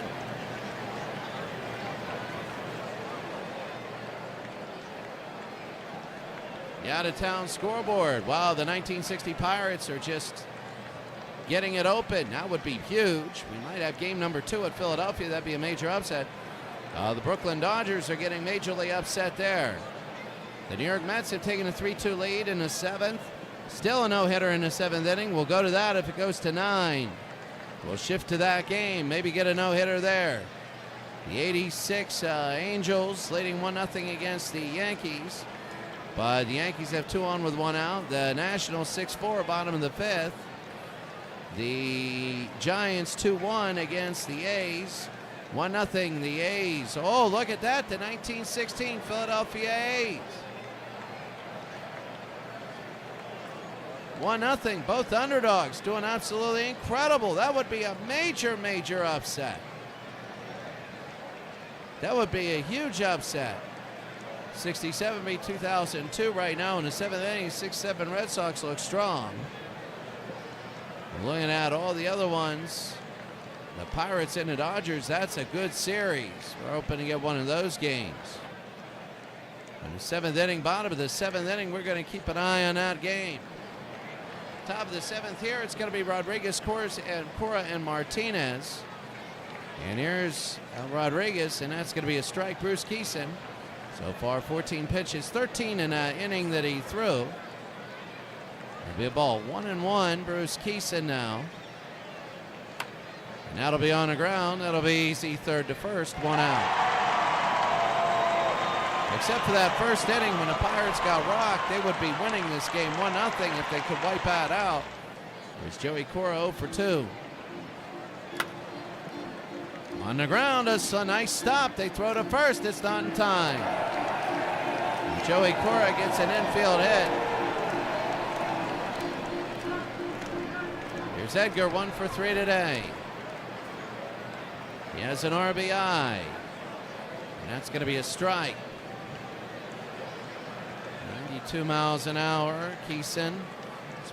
The out-of-town scoreboard. Wow, the 1960 Pirates are just getting it open. That would be huge. We might have game number 2 at Philadelphia. That'd be a major upset. The Brooklyn Dodgers are getting majorly upset there. The New York Mets have taken a 3-2 lead in the 7th. Still a no-hitter in the 7th inning. We'll go to that if it goes to 9. We'll shift to that game. Maybe get a no-hitter there. The 86 Angels leading 1-0 against the Yankees. But the Yankees have 2 on with 1 out. The Nationals 6-4, bottom of the 5th. The Giants 2-1 against the A's. 1-0 the A's. Oh, look at that. The 1916 Philadelphia A's. 1-0. Both underdogs doing absolutely incredible. That would be a major, major upset. That would be a huge upset. 67 beat 2002 right now in the 7th inning. 6-7 Red Sox look strong. Looking at all the other ones, the Pirates and the Dodgers, that's a good series. We're hoping to get one of those games. In the 7th inning, bottom of the 7th inning, we're going to keep an eye on that game. Top of the 7th here, it's going to be Rodriguez, Cora, and Martinez. And here's Rodriguez, and that's going to be a strike. Bruce Keeson. So far, 14 pitches, 13 in an inning that he threw. It'll be a ball. 1-1, Bruce Keeson now. And that'll be on the ground. That'll be easy 3rd to 1st, 1 out. Except for that first inning when the Pirates got rocked, they would be winning this game 1-0 if they could wipe that out. There's Joey Cora 0 for 2. On the ground, it's a nice stop. They throw to first. It's not in time. Joey Cora gets an infield hit. Here's Edgar, 1 for 3 today. He has an RBI. And that's going to be a strike. 92 miles an hour. Keeson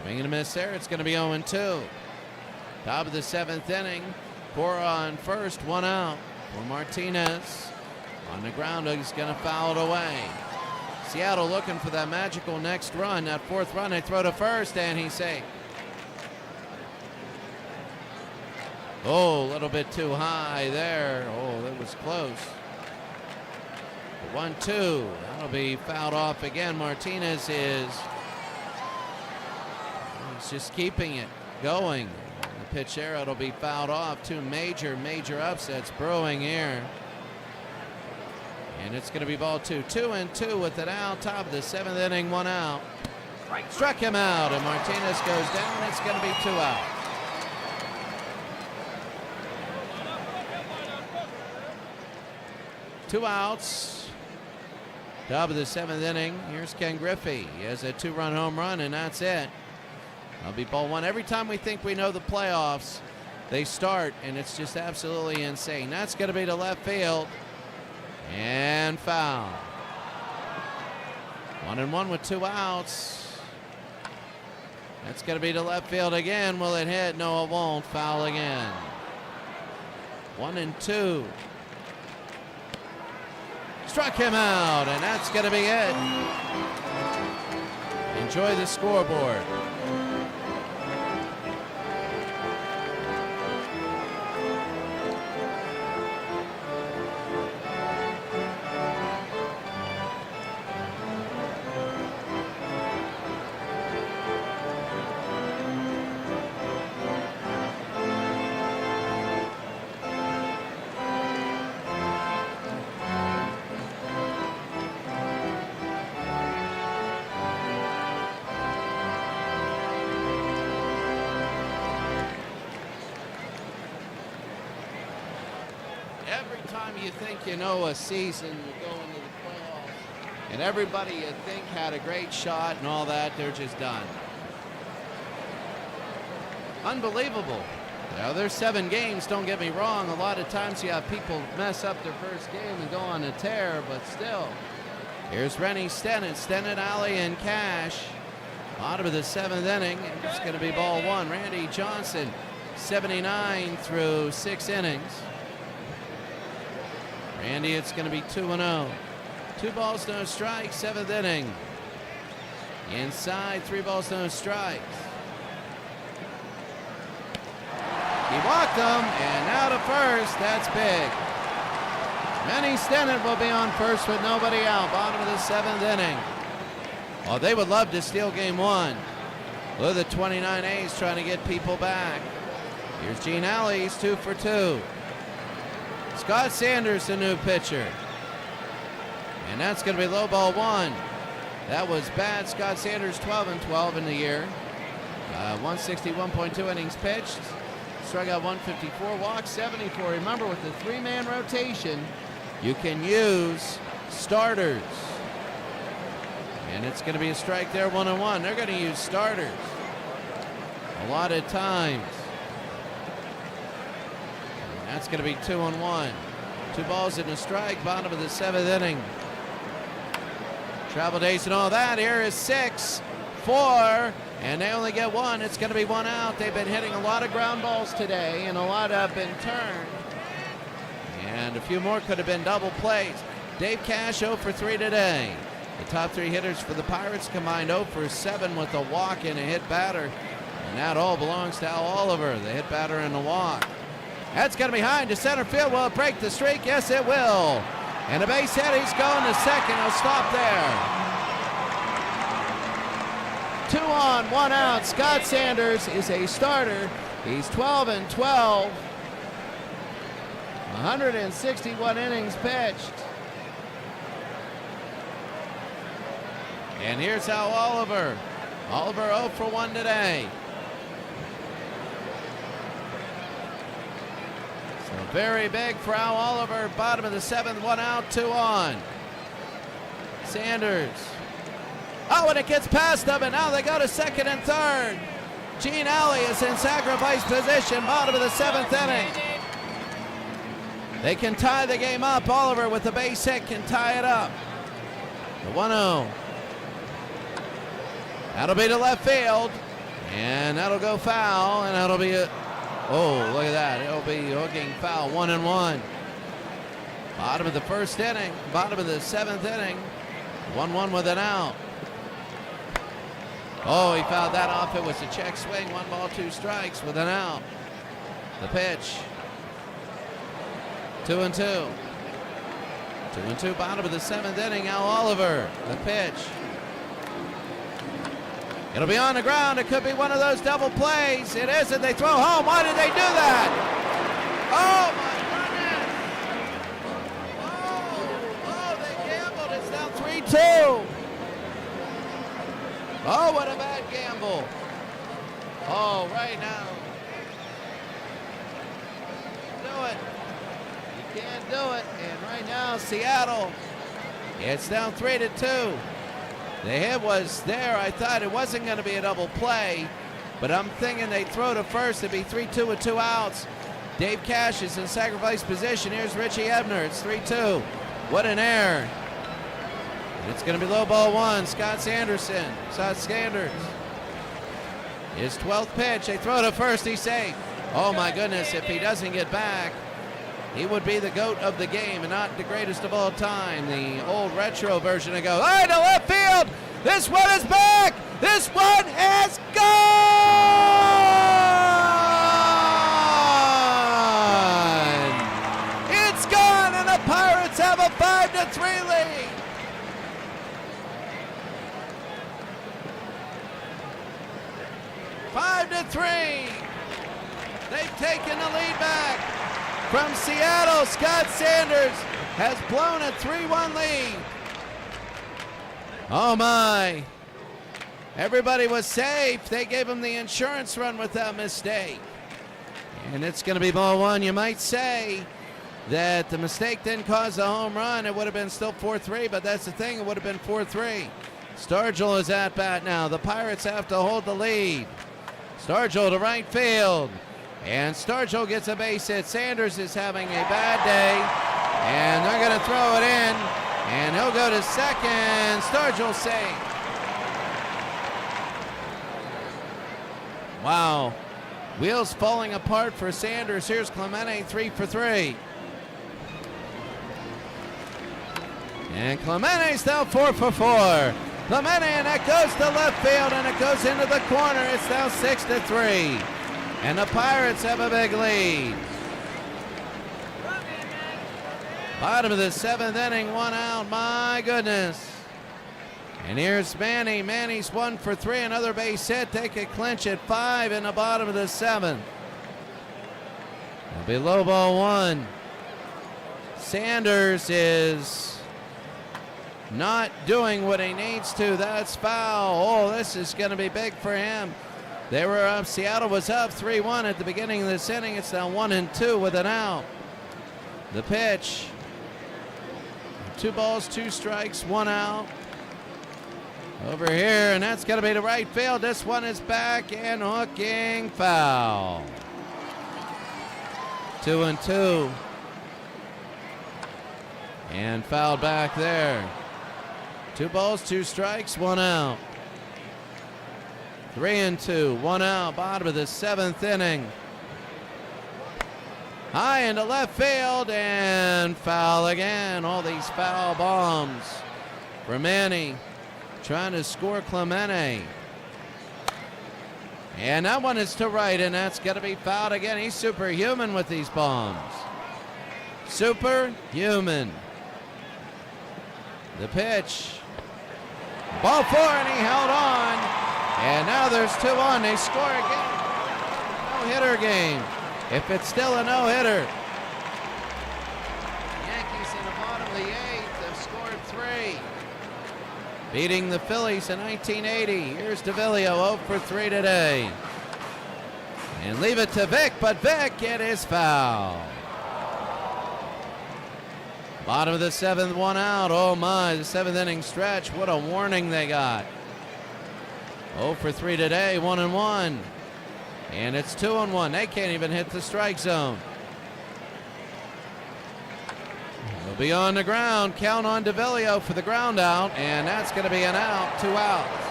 swing and a miss there. It's going to be 0-2. Top of the 7th inning. Cora on first, 1 out for Martinez. On the ground, he's going to foul it away. Seattle looking for that magical next run. That 4th run, they throw to first, and he's safe. Oh, a little bit too high there. Oh, that was close. 1-2. That'll be fouled off again. Martinez is just keeping it going. The pitch there, it'll be fouled off. 2 major upsets brewing here. And it's going to be ball 2. 2-2 with it out. Top of the 7th inning, 1 out. Struck him out, and Martinez goes down. It's going to be 2 out. Two outs. Top of the 7th inning. Here's Ken Griffey. He has a 2-run home run, and that's it. That'll be ball 1. Every time we think we know the playoffs, they start, and it's just absolutely insane. That's going to be to left field. And foul. 1-1 with 2 outs. That's going to be to left field again. Will it hit? No, it won't. Foul again. 1-2. Struck him out, and that's going to be it. Enjoy the scoreboard. Every time you think you know a season, you go into the playoffs, and everybody you think had a great shot and all that, they're just done. Unbelievable. Now, there's 7 games, don't get me wrong. A lot of times you have people mess up their first game and go on a tear, but still. Here's Rennie Stennett. Stennett, Alley, and Cash. Bottom of the 7th inning, and it's going to be ball 1. Randy Johnson, 79 through 6 innings. Randy, it's going to be 2-0. 2 balls, no strikes, 7th inning. Inside, 3 balls, no strikes. He walked them, and now to first. That's big. Rennie Stennett will be on first with nobody out. Bottom of the 7th inning. Oh, they would love to steal game 1. Look at the 29 A's trying to get people back. Here's Gene Alley, he's 2 for 2. Scott Sanders, the new pitcher. And that's going to be low ball 1. That was bad. Scott Sanders, 12-12 in the year. 161.2 innings pitched. Struck out 154, walked 74. Remember, with the 3-man rotation, you can use starters. And it's going to be a strike there, 1-1. They're going to use starters a lot of times. That's going to be 2-1. 2 balls and a strike, bottom of the 7th inning. Travel days and all that. Here is 6, 4, and they only get 1. It's going to be 1 out. They've been hitting a lot of ground balls today, and a lot have been turned. And a few more could have been double plays. Dave Cash 0 for 3 today. The top 3 hitters for the Pirates combined 0 for 7 with a walk and a hit batter. And that all belongs to Al Oliver, the hit batter and the walk. That's going to be high into center field. Will it break the streak? Yes, it will. And a base hit. He's going to second. He'll stop there. 2 on, 1 out. Scott Sanders is a starter. He's 12-12. 161 innings pitched. And here's Al Oliver. Oliver 0 for 1 today. So Very big for Al Oliver. Bottom of the 7th, 1 out, 2 on. Sanders. Oh, and it gets past them, and now they go to 2nd and 3rd. Gene Alley is in sacrifice position, bottom of the 7th inning. They can tie the game up. Oliver with the base hit can tie it up. The 1-0. That'll be to left field, and that'll go foul, and that'll be a, oh, look at that. It'll be hooking foul, 1-1. Bottom of the 1st inning, bottom of the 7th inning, 1-1 with an out. Oh, he fouled that off. It was a check swing, 1 ball, 2 strikes with an out. The pitch. 2-2. 2-2, bottom of the 7th inning, Al Oliver. The pitch. It'll be on the ground. It could be one of those double plays. It isn't. They throw home. Why did they do that? Oh, my goodness. Oh, they gambled. It's now 3-2. Oh, what a bad gamble. Oh, right now. Do it. You can't do it. And right now, Seattle, it's down 3-2. The hit was there. I thought it wasn't going to be a double play, but I'm thinking they throw to first. It'd be 3-2 with 2 outs. Dave Cash is in sacrifice position. Here's Richie Ebner. It's 3-2. What an error. It's going to be low ball 1. Scott Sanders. His 12th pitch. They throw to first. He's safe. Oh, my goodness. If he doesn't get back, he would be the GOAT of the game and not the greatest of all time. The old retro version of GOAT. All right, to left field. This one is back. This one is gone. It's gone, and the Pirates have a 5-3 lead. Five to 3. They've taken the lead back. From Seattle, Scott Sanders has blown a 3-1 lead. Oh, my. Everybody was safe. They gave him the insurance run with that mistake. And it's going to be ball 1. You might say that the mistake didn't cause the home run. It would have been still 4-3, but that's the thing. It would have been 4-3. Stargell is at bat now. The Pirates have to hold the lead. Stargell to right field. And Stargell gets a base hit. Sanders is having a bad day, and they're going to throw it in, and he'll go to second. Stargell safe. Wow. Wheels falling apart for Sanders. Here's Clemente, 3 for 3. And Clemente's now 4 for 4. Clemente, and that goes to left field, and it goes into the corner. It's now 6-3. And the Pirates have a big lead. Bottom of the 7th inning, 1 out. My goodness. And here's Manny. Manny's 1 for 3. Another base hit. They could clinch at 5 in the bottom of the 7th. It'll be low ball 1. Sanders is not doing what he needs to. That's foul. Oh, this is going to be big for him. They were up. Seattle was up 3-1 at the beginning of this inning. It's now 1-2 with an out. The pitch. 2 balls, 2 strikes, 1 out. Over here, and that's going to be to right field. This one is back and hooking foul. 2-2. And fouled back there. 2 balls, 2 strikes, 1 out. 3-2, 1 out, bottom of the 7th inning. High into left field, and foul again. All these foul bombs for Manny, trying to score Clemente. And that one is to right, and that's going to be fouled again. He's superhuman with these bombs. Superhuman. The pitch. Ball 4, and he held on. And now there's 2 on. They score again. No-hitter game. If it's still a no-hitter. Yankees in the bottom of the 8th have scored 3. Beating the Phillies in 1980. Here's DeVillio, 0 for 3 today. And leave it to Vick, but Vick, it is foul. Bottom of the 7th, one out. Oh my, the 7th inning stretch. What a warning they got. 0 for 3 today, 1-1. And it's 2-1. They can't even hit the strike zone. They'll be on the ground. Count on DeVillio for the ground out, and that's going to be an out, 2 outs.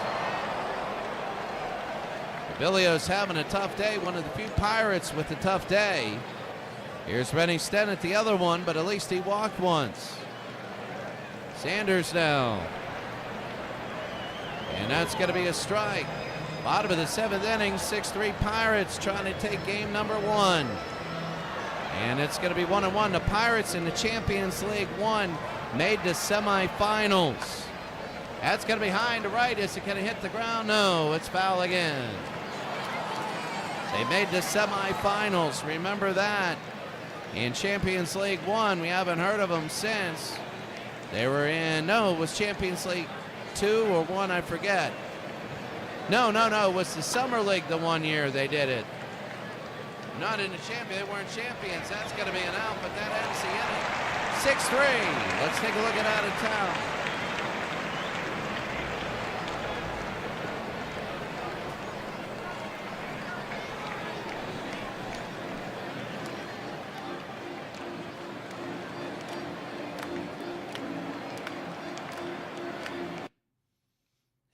DeVillio's having a tough day, one of the few Pirates with a tough day. Here's Rennie Sten at the other one, but at least he walked once. Sanders now. And that's going to be a strike. Bottom of the 7th inning, 6-3 Pirates trying to take game number 1. And it's going to be 1-1. The Pirates in the Champions League 1 made the semifinals. That's going to be high and to right. Is it going to hit the ground? No, it's foul again. They made the semifinals. Remember that. In Champions League 1, we haven't heard of them since. They were in, no, it was Champions League 2 or 1, I forget. No, it was the Summer League the one year they did it. Not in the champion, they weren't champions. That's going to be an out, but that ends the inning. 6-3. Let's take a look at out of town.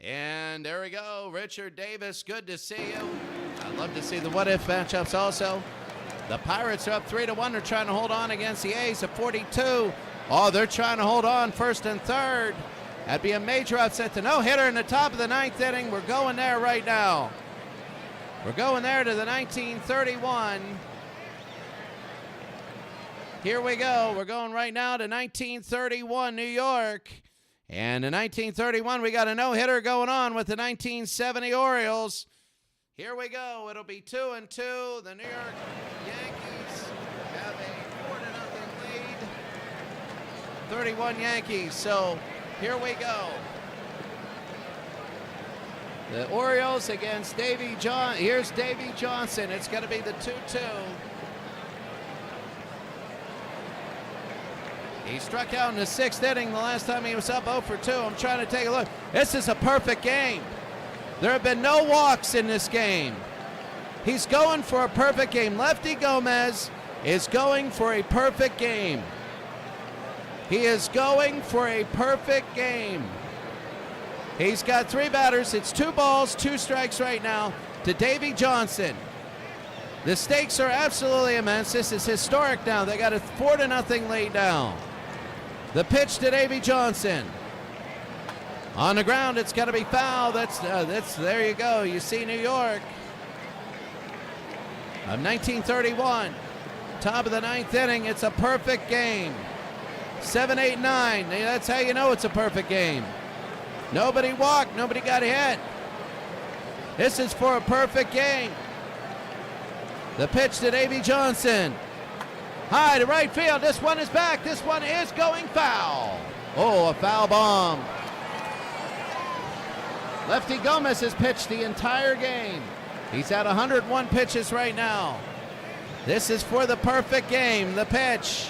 And there we go, Richard Davis, good to see you. I'd love to see the what-if matchups also. The Pirates are up 3-1. They're trying to hold on against the A's at 42. Oh, they're trying to hold on 1st and 3rd. That'd be a major upset. The no-hitter in the top of the 9th inning. We're going there right now. We're going there to the 1931. Here we go. We're going right now to 1931, New York. And in 1931, we got a no-hitter going on with the 1970 Orioles. Here we go. It'll be 2-2. The New York Yankees have a 4-0 lead. 31 Yankees. So here we go. The Orioles against Davy Johnson. Here's Davy Johnson. It's going to be the 2-2. He struck out in the 6th inning the last time he was up 0 for 2. I'm trying to take a look. This is a perfect game. There have been no walks in this game. He's going for a perfect game. Lefty Gomez is going for a perfect game. He is going for a perfect game. He's got 3 batters. It's 2 balls, 2 strikes right now to Davy Johnson. The stakes are absolutely immense. This is historic now. They got a 4-0 lead down. The pitch to Davy Johnson. On the ground, it's got to be foul. That's there you go. You see New York of 1931. Top of the 9th inning. It's a perfect game. 7, 8, 9. That's how you know it's a perfect game. Nobody walked. Nobody got hit. This is for a perfect game. The pitch to Davy Johnson. High to right field. This one is back. This one is going foul. Oh, a foul bomb. Lefty Gomez has pitched the entire game. He's at 101 pitches right now. This is for the perfect game. The pitch.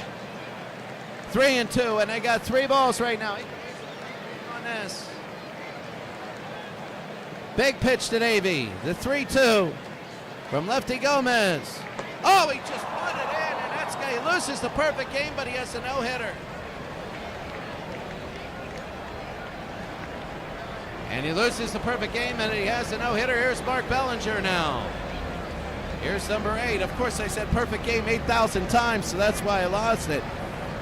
3-2, and they got 3 balls right now. On this. Big pitch to Davy. The 3-2 from Lefty Gomez. Oh, he just put it in, and that's he loses the perfect game, but he has a no-hitter. And he loses the perfect game, and he has a no-hitter. Here's Mark Bellinger now. Here's number 8. Of course, I said perfect game 8,000 times, so that's why I lost it.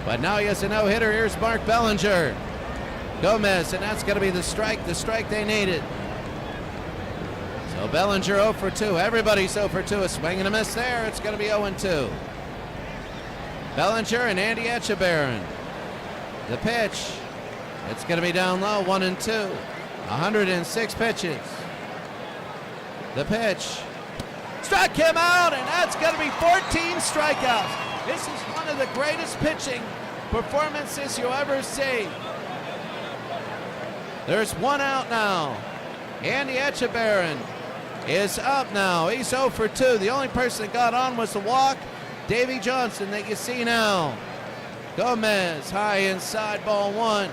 But now he has a no-hitter. Here's Mark Bellinger. Gomez, and that's going to be the strike they needed. So Bellinger 0 for 2. Everybody's 0 for 2. A swing and a miss there. It's going to be 0-2. Bellinger and Andy Etchebarren. The pitch. It's going to be down low, 1-2. 106 pitches. The pitch. Struck him out, and that's going to be 14 strikeouts. This is one of the greatest pitching performances you'll ever see. There's one out now. Andy Etchebarren is up now. He's 0 for 2. The only person that got on was the walk, Davy Johnson, that you see now. Gomez, high inside, ball one.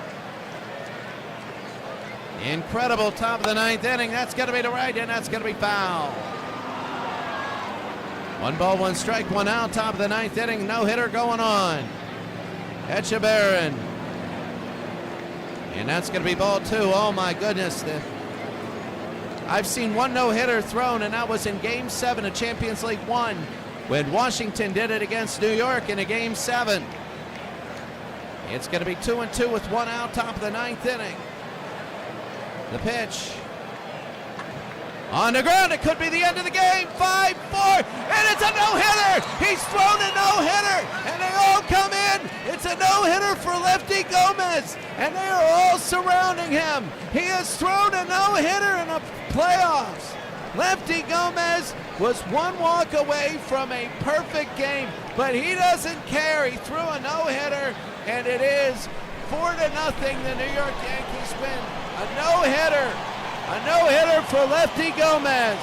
Incredible top of the ninth inning. That's going to be to right, and that's going to be foul. 1 ball, 1 strike, 1 out, top of the ninth inning. No hitter going on. Etchebarren. And that's going to be ball 2. Oh my goodness. I've seen 1 no-hitter thrown, and that was in Game 7 of Champions League 1 when Washington did it against New York in a Game 7. It's going to be 2-2 with 1 out, top of the ninth inning. The pitch. On the ground, it could be the end of the game. 5-4, and it's a no-hitter. He's thrown a no-hitter, and they all come in. It's a no-hitter for Lefty Gomez, and they are all surrounding him. He has thrown a no-hitter in the playoffs. Lefty Gomez was 1 walk away from a perfect game, but he doesn't care. He threw a no-hitter, and it is 4-0. The New York Yankees win. A no-hitter for Lefty Gomez.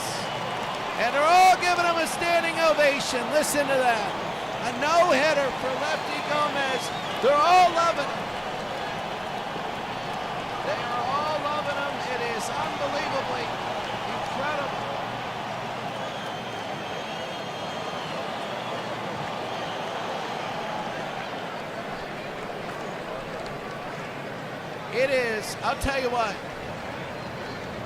And they're all giving him a standing ovation. Listen to that. A no-hitter for Lefty Gomez. They're all loving him. They are all loving him. It is unbelievably incredible. It is, I'll tell you what,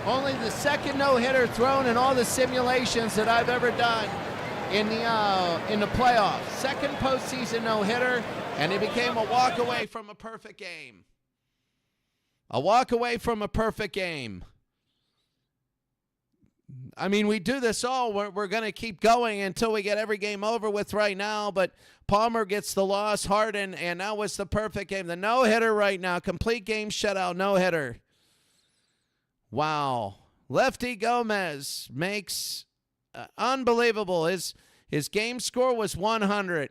only the second no-hitter thrown in all the simulations that I've ever done in the playoffs. Second postseason no-hitter, and it became a walk away from a perfect game. A walk away from a perfect game. I mean, we do this all. We're going to keep going until we get every game over with right now, but Palmer gets the loss, Harden, and that was the perfect game. The no-hitter right now, complete game shutout, no-hitter. Wow. Lefty Gomez makes unbelievable. His game score was 100.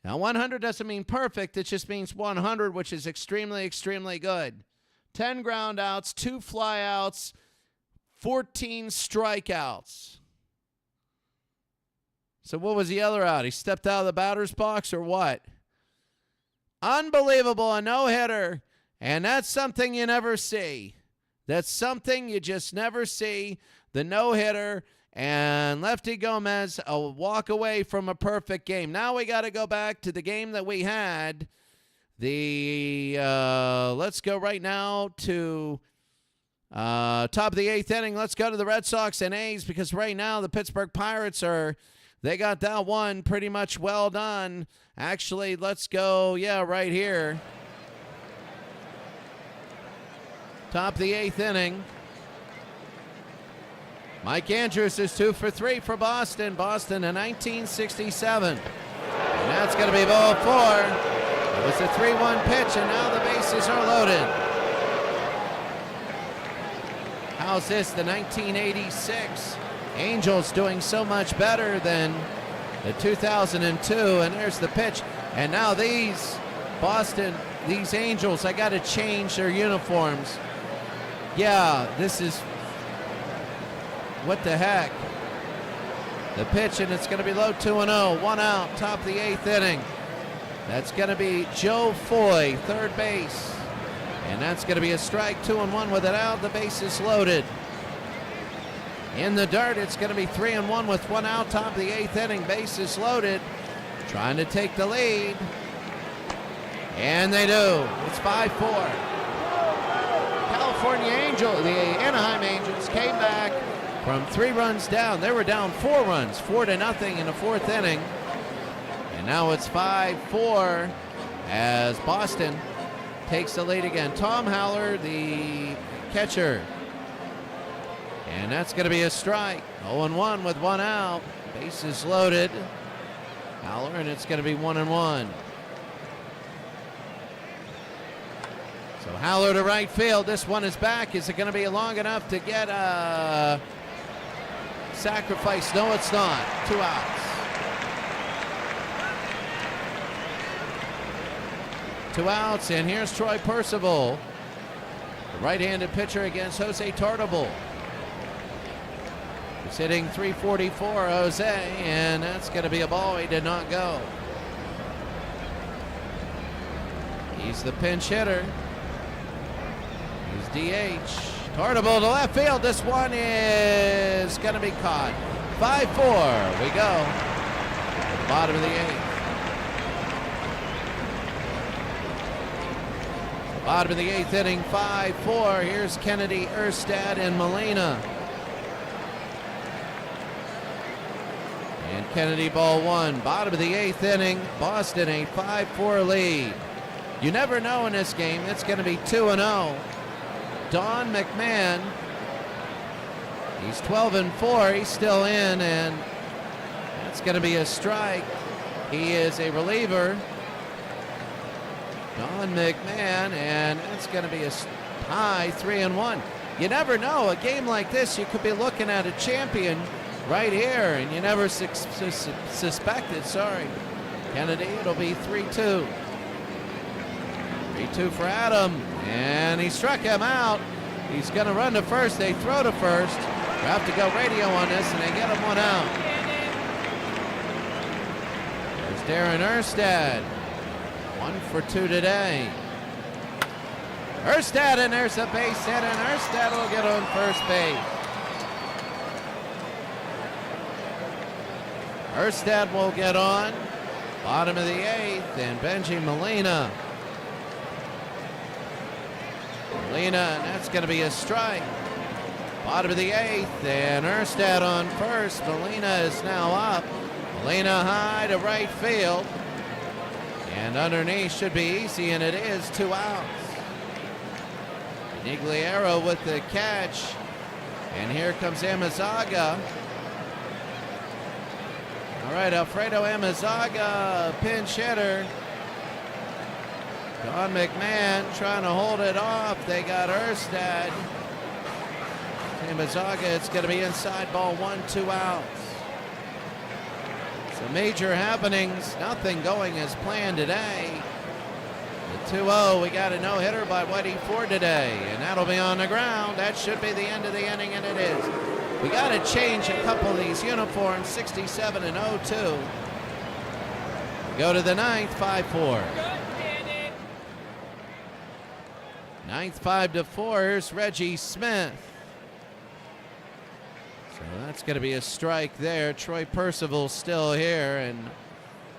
Now, 100 doesn't mean perfect. It just means 100, which is extremely, extremely good. 10 ground outs, 2 flyouts, 14 strikeouts. So what was the other out? He stepped out of the batter's box or what? Unbelievable, a no-hitter. And that's something you never see. That's something you just never see. The no-hitter and Lefty Gomez, a walk away from a perfect game. Now we got to go back to the game that we had. Let's go right now to top of the 8th inning. Let's go to the Red Sox and A's because right now the Pittsburgh Pirates they got that one pretty much well done. Actually, let's go, right here. Top of the 8th inning. Mike Andrews is 2 for 3 for Boston. Boston in 1967. And that's going to be ball 4. It was a 3-1 pitch, and now the bases are loaded. How's this? The 1986 Angels doing so much better than the 2002, and there's the pitch. And now these Angels, I got to change their uniforms. Yeah, this is, what the heck? The pitch, and it's going to be low 2-0, 1 out, top of the 8th inning. That's going to be Joe Foy, third base. And that's going to be a strike, 2-1 with it out. The base is loaded. In the dirt, it's going to be 3-1 with 1 out, top of the 8th inning. Base is loaded. Trying to take the lead. And they do. It's 5-4. California Angels, the Anaheim Angels, came back from 3 runs down. They were down 4 runs, 4-0 in the 4th inning. And now it's 5-4 as Boston takes the lead again. Tom Haller, the catcher. And that's going to be a strike. 0-1 with 1 out. Bases loaded. Haller, and it's going to be 1-1. So Haller to right field. This one is back. Is it going to be long enough to get a sacrifice? No, it's not. 2 outs. 2 outs, and here's Troy Percival, the right-handed pitcher against Jose Tartabull. He's hitting .344, Jose, and that's going to be a ball. He did not go. He's the pinch hitter. He's DH. Tortable to left field. This one is going to be caught. 5-4. We go. Bottom of the eighth. Bottom of the eighth inning, 5-4. Here's Kennedy, Erstad, and Molina. And Kennedy, ball one. Bottom of the eighth inning, Boston a 5-4 lead. You never know in this game. It's going to be 2-0. Don McMahon, he's 12-4. He's still in, and that's going to be a strike. He is a reliever. Don McMahon, and it's going to be a high 3-1. You never know. A game like this, you could be looking at a champion right here, and you never suspected. Sorry. Kennedy, it'll be 3-2. 3-2 for Adam, and he struck him out. He's going to run to first. They throw to first. We have to go radio on this, and they get him one out. There's Darren Erstad. 1 for 2 today. Erstad, and there's a base hit, and Erstad will get on first base. Erstad will get on. Bottom of the eighth, and Benji Molina. Molina, and that's going to be a strike. Bottom of the eighth, and Erstad on first. Molina is now up. Molina high to right field. And underneath should be easy, and it is 2 outs. Nigliero with the catch. And here comes Amazaga. All right, Alfredo Amazaga, pinch hitter. Don McMahon trying to hold it off. They got Erstad. Amazaga, it's going to be inside, ball 1, 2 outs. So major happenings, nothing going as planned today. The 2-0, we got a no-hitter by Whitey Ford today, and that'll be on the ground. That should be the end of the inning, and it is. We got to change a couple of these uniforms, 67 and 02. We go to the ninth, 5-4. Ninth, 5-4. Here's Reggie Smith. So that's going to be a strike there. Troy Percival still here, and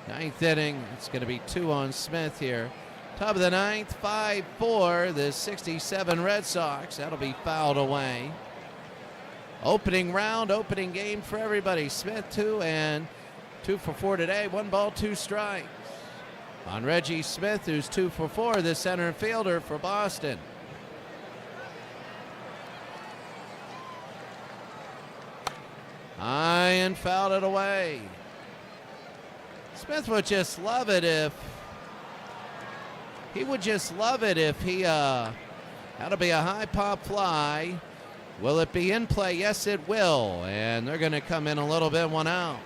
ninth inning, it's going to be 2 on Smith here. Top of the ninth, 5-4, the 67 Red Sox. That'll be fouled away. Opening round, opening game for everybody. Smith 2 and 2 for 4 today. 1 ball, 2 strikes. On Reggie Smith, who's 2 for 4, the center fielder for Boston. High and fouled it away. Smith would just love it if he that'll be a high pop fly. Will it be in play? Yes, it will. And they're going to come in a little bit, 1 out.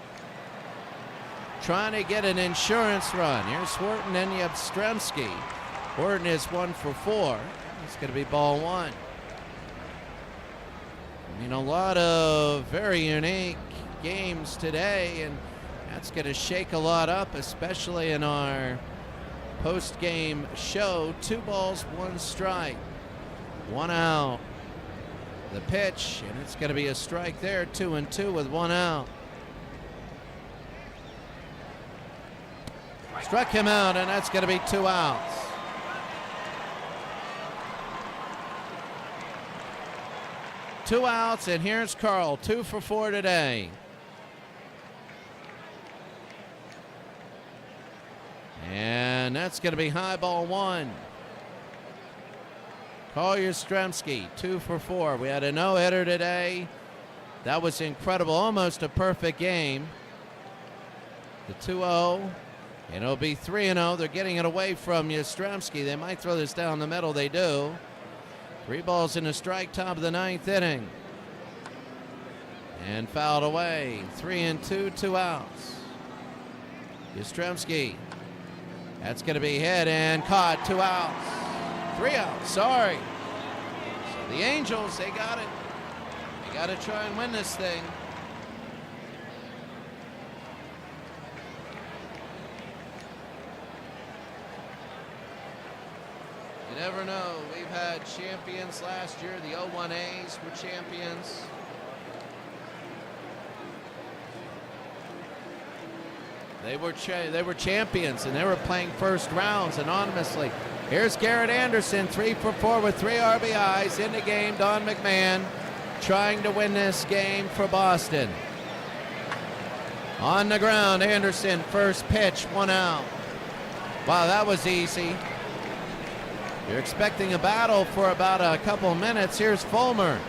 Trying to get an insurance run. Here's Horton and Yastrzemski. Horton is 1 for 4. It's going to be ball 1. I mean, a lot of very unique games today, and that's going to shake a lot up, especially in our post-game show. 2 balls, 1 strike, 1 out. The pitch, and it's going to be a strike there. 2-2 with 1 out. Struck him out, and that's going to be 2 outs. Two outs, and here's Carl, 2 for 4 today. And that's going to be high ball 1. Carl Yastrzemski, 2 for 4. We had a no-hitter today. That was incredible, almost a perfect game. The 2-0, and it'll be 3-0. They're getting it away from Yastrzemski. They might throw this down the middle. They do. 3 balls and a strike, top of the 9th inning. And fouled away. 3-2, 2 outs. Yastrzemski. That's going to be hit and caught. 2 outs. 3 outs, sorry. So the Angels, they got it. They got to try and win this thing. never know. We've had champions last year. The 01As were champions. They were champions, and they were playing first rounds anonymously. Here's Garrett Anderson, 3 for 4 with 3 RBIs in the game. Don McMahon trying to win this game for Boston. On the ground, Anderson, first pitch, 1 out. Wow, that was easy. You're expecting a battle for about a couple minutes. Here's Fulmer.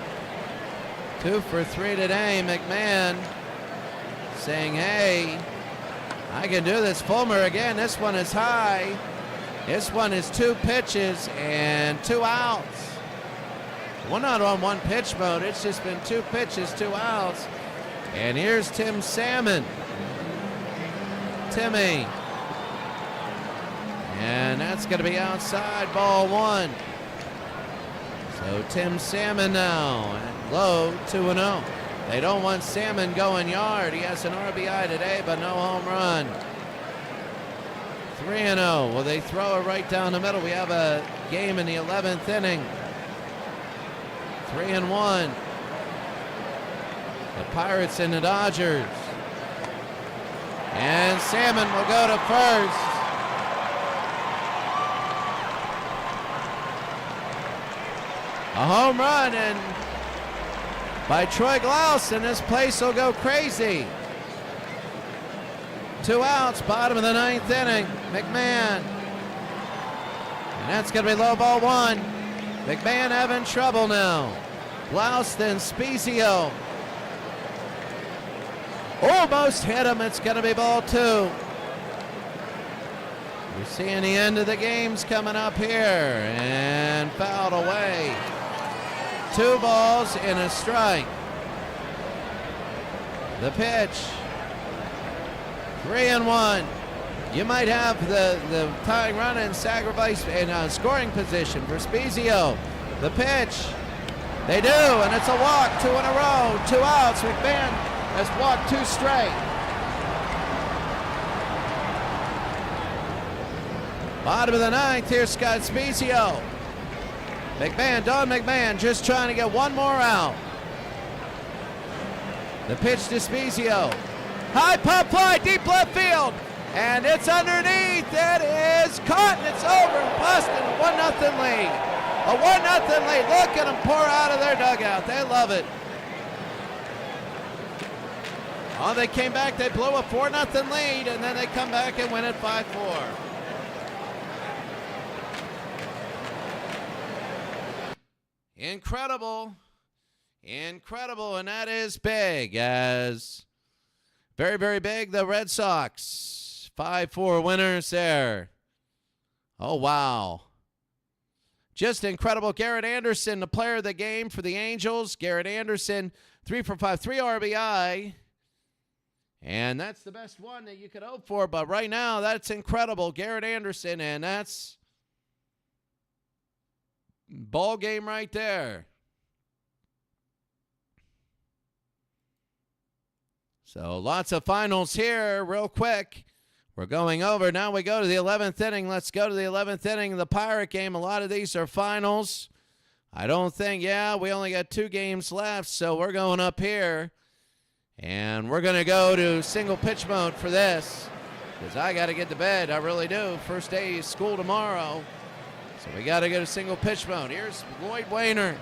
2 for 3 today. McMahon saying, hey, I can do this. Fulmer again. This one is high. This one is 2 pitches and 2 outs. We're not on 1 pitch mode. It's just been 2 pitches, 2 outs. And here's Tim Salmon. Timmy. And that's going to be outside, ball 1. So Tim Salmon now at low, 2-0. They don't want Salmon going yard. He has an RBI today, but no home run. 3-0. Well, they throw it right down the middle. We have a game in the 11th inning. 3-1. The Pirates and the Dodgers. And Salmon will go to first. A home run and by Troy Glaus, and this place will go crazy. 2 outs, bottom of the 9th inning. McMahon. And that's going to be low, ball 1. McMahon having trouble now. Glaus, then Spezio. Almost hit him. It's going to be ball 2. We're seeing the end of the game's coming up here. And fouled away. 2 balls and a strike. The pitch. 3-1. You might have the tying run and sacrifice in scoring position for Spezio. The pitch. They do, and it's a walk. 2 in a row. 2 outs. McMahon has walked 2 straight. Bottom of the 9th. Here's Scott Spezio. McMahon, Don McMahon, just trying to get 1 more out. The pitch to Spezio. High pop fly, deep left field. And it's underneath. It is caught, and it's over. Boston, 1-0 lead. A 1-0 lead. Look at them pour out of their dugout. They love it. Oh, they came back. They blew a 4-0 lead, and then they come back and win it 5-4. Incredible. Incredible, and that is big, as very, very big. The Red Sox, 5-4 winners there. Oh, wow. Just incredible. Garrett Anderson, the player of the game for the Angels. Garrett Anderson, 3 for 5, 3 RBI. And that's the best one that you could hope for. But right now, that's incredible. Garrett Anderson, and that's ball game right there. So lots of finals here real quick. We're going over. Now we go to the 11th inning. Let's go to the 11th inning. The Pirate game. A lot of these are finals. I don't think, we only got 2 games left. So we're going up here. And we're going to go to single pitch mode for this, because I got to get to bed. I really do. First day of school tomorrow. So we got to go to single pitch mode. Here's Lloyd Wainer.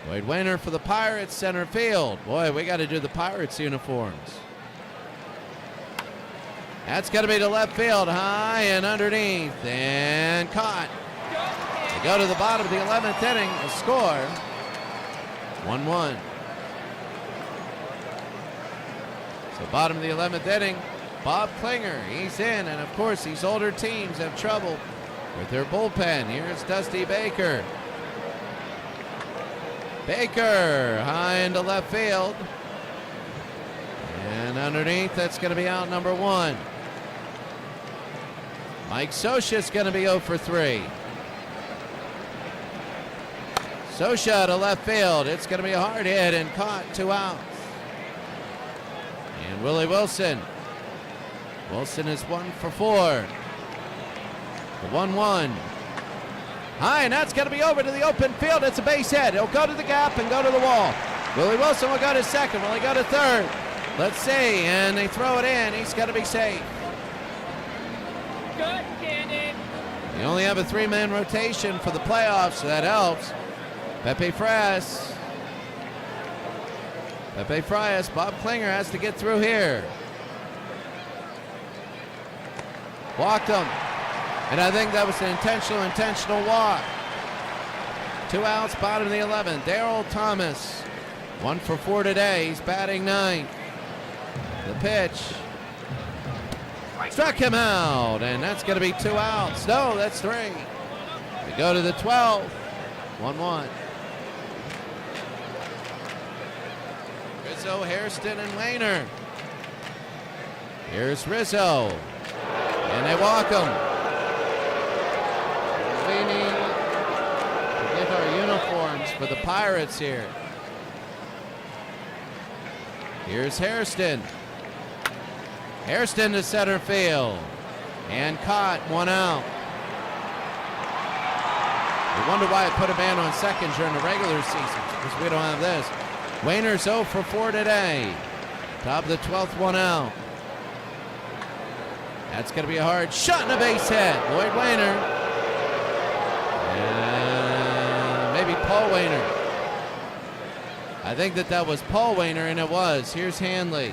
Lloyd Wainer for the Pirates, center field. Boy, we got to do the Pirates uniforms. That's going to be to left field, high and underneath, and caught. They go to the bottom of the 11th inning to score. 1-1. So bottom of the 11th inning, Bob Klinger, he's in, and of course these older teams have trouble with their bullpen. Here's Dusty Baker. Baker high into left field. And underneath, that's going to be out number 1. Mike Scioscia's going to be 0 for 3. Scioscia to left field. It's going to be a hard hit and caught, 2 outs. And Willie Wilson. Wilson is 1 for 4. The 1-1. High, and that's going to be over to the open field. It's a base hit. It'll go to the gap and go to the wall. Willie Wilson will go to second. Will he go to third? Let's see. And they throw it in. He's got to be safe. Good, Cannon. You only have a 3-man rotation for the playoffs, so that helps. Pepe Frias. Bob Klinger has to get through here. Walked him. And I think that was an intentional walk. 2 outs, bottom of the 11th. Darryl Thomas, 1 for 4 today. He's batting 9th. The pitch. Struck him out, and that's going to be 2 outs. No, that's 3. We go to the 12th. 1-1. Rizzo, Hairston, and Wayner. Here's Rizzo. And they walk him. We need to get our uniforms for the Pirates here. Here's Hairston. Hairston to center field. And caught, 1 out. You wonder why I put a man on second during the regular season, because we don't have this. Wayner's 0 for 4 today. Top of the 12th, 1 out. That's going to be a hard shot and a base hit. Lloyd Wayner. And maybe Paul Wayner. I think that was Paul Wayner, and it was. Here's Hanley.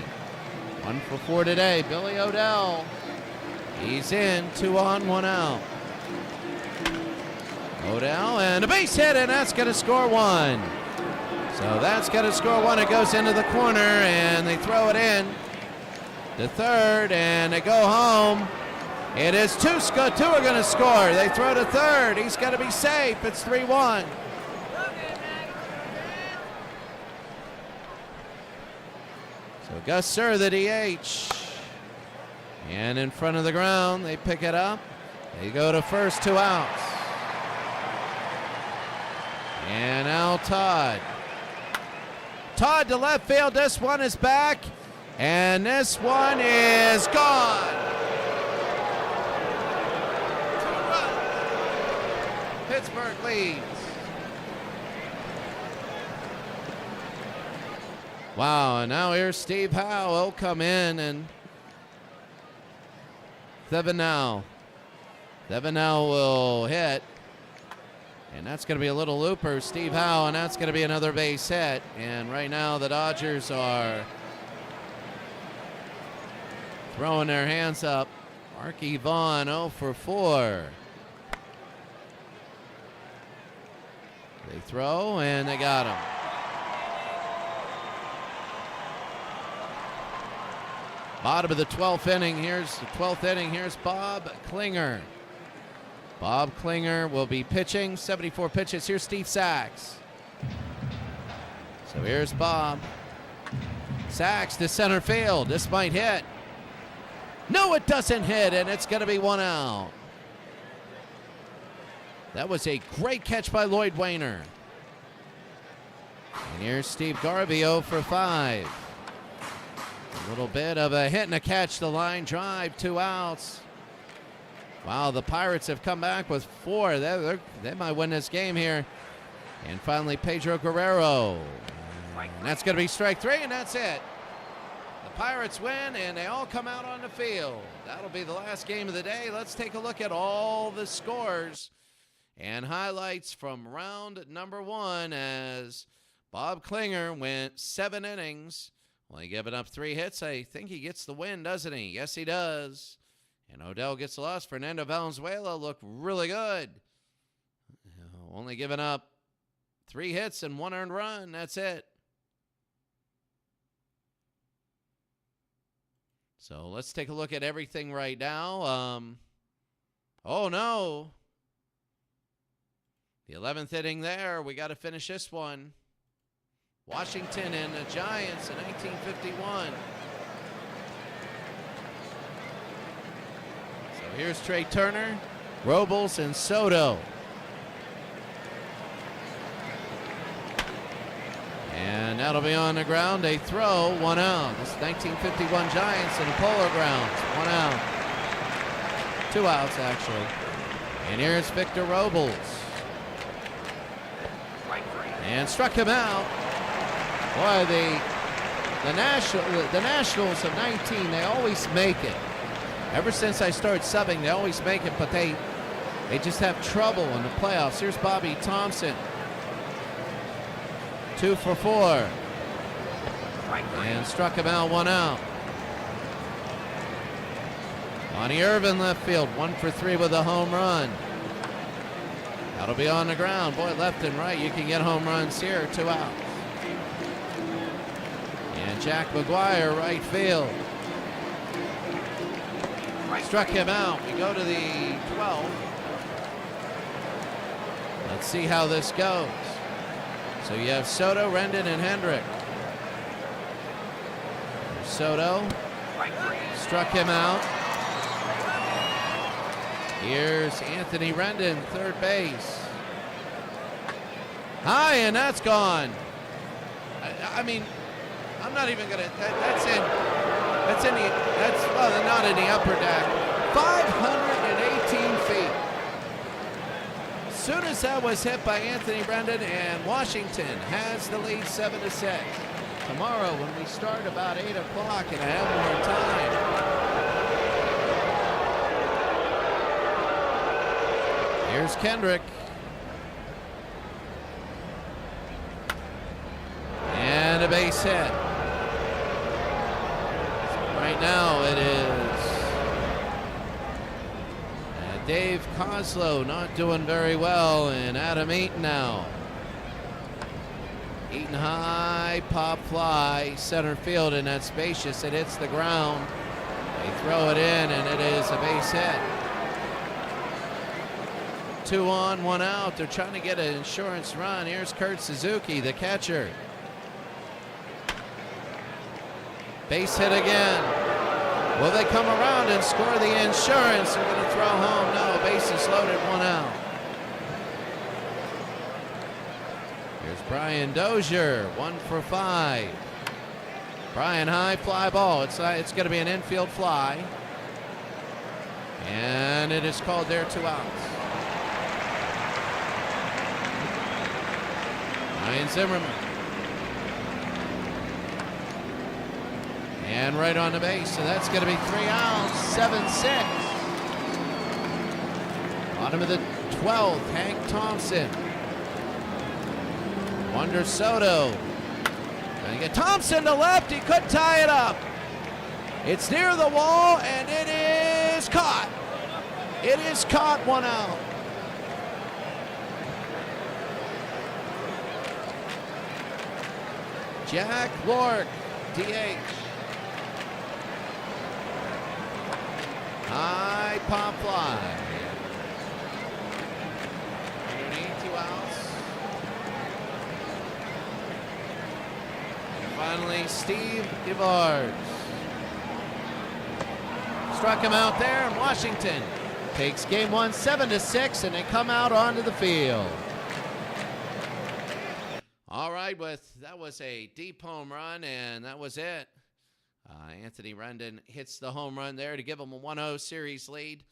1 for 4 today. Billy Odell. He's in. 2 on, 1 out. Odell and a base hit, and that's going to score 1. So that's going to score 1. It goes into the corner, and they throw it in to third, and they go home. It is 2 are going to score. They throw to third. He's going to be safe. It's 3-1. So Gus Sir, the DH. And in front of the ground, they pick it up. They go to first, 2 outs. And now Todd. Todd to left field. This one is back. And this one is gone. 2 runs. Pittsburgh leads. Wow, and now here's Steve Howe. He'll come in, and Divisional will hit. And that's going to be a little looper, Steve Howe, and that's going to be another base hit. And right now the Dodgers are throwing their hands up. Marky Vaughn 0 for 4. They throw, and they got him. Bottom of the 12th inning. Here's the 12th inning. Here's Bob Klinger. Bob Klinger will be pitching. 74 pitches. Here's Steve Sachs. So here's Bob. Sachs to center field. This might hit. No, it doesn't hit, and it's going to be 1 out. That was a great catch by Lloyd Wayner. And here's Steve Garvey 0 for 5. A little bit of a hit and a catch. The line drive, 2 outs. Wow, the Pirates have come back with 4. They might win this game here. And finally, Pedro Guerrero. And that's going to be strike 3, and that's it. The Pirates win, and they all come out on the field. That'll be the last game of the day. Let's take a look at all the scores and highlights from round number 1 as Bob Klinger went 7 innings. Only giving up 3 hits. I think he gets the win, doesn't he? Yes, he does. And Odell gets the loss. Fernando Valenzuela looked really good. Only giving up 3 hits and 1 earned run. That's it. So let's take a look at everything right now. Oh, no. The 11th inning there. We got to finish this one. Washington and the Giants in 1951. So here's Trey Turner, Robles, and Soto. And that'll be on the ground. They throw, 1 out. This is 1951 Giants in the Polo Grounds. 1 out. 2 outs, actually. And here's Victor Robles. And struck him out. Boy, the Nationals of 19, they always make it. Ever since I started subbing, they always make it, but they just have trouble in the playoffs. Here's Bobby Thompson. 2 for 4. And struck him out, 1 out. Lonnie Irvin left field, 1 for 3 with a home run. That'll be on the ground. Boy, left and right, you can get home runs here, 2 outs. And Jack McGuire, right field. Struck him out. We go to the 12th. Let's see how this goes. So you have Soto, Rendon, and Hendrick. Soto struck him out. Here's Anthony Rendon, third base. High, and that's gone. I mean, I'm not even gonna. Well, not in the upper deck. 518 feet. As soon as that was hit by Anthony Rendon, and Washington has the lead 7-6. Tomorrow, when we start about 8 o'clock, and I have more time. Here's Kendrick. And a base hit. Right now it is Dave Kozlow not doing very well, and Adam Eaton now. Eaton high, pop fly, center field, and that's spacious. It hits the ground. They throw it in, and it is a base hit. 2 on, 1 out. They're trying to get an insurance run. Here's Kurt Suzuki, the catcher. Base hit again. Will they come around and score the insurance? They're going to throw home. No, bases loaded, 1 out. Here's Brian Dozier, 1 for 5. Brian high, fly ball. It's going to be an infield fly. And it is called there, 2 outs. Ryan Zimmerman. And right on the base, so that's going to be 3 outs, 7-6. Bottom of the 12th, Hank Thompson. Wander Soto. Gonna get Thompson to left, he could tie it up. It's near the wall, and it is caught. It is caught, 1 out. Jack Lork, DH. High pop fly. Underneath, 2 outs. And finally, Steve DeVars. Struck him out there, and Washington takes game 1 7-6, and they come out onto the field. All right, that was a deep home run, and that was it. Anthony Rendon hits the home run there to give them a 1-0 series lead.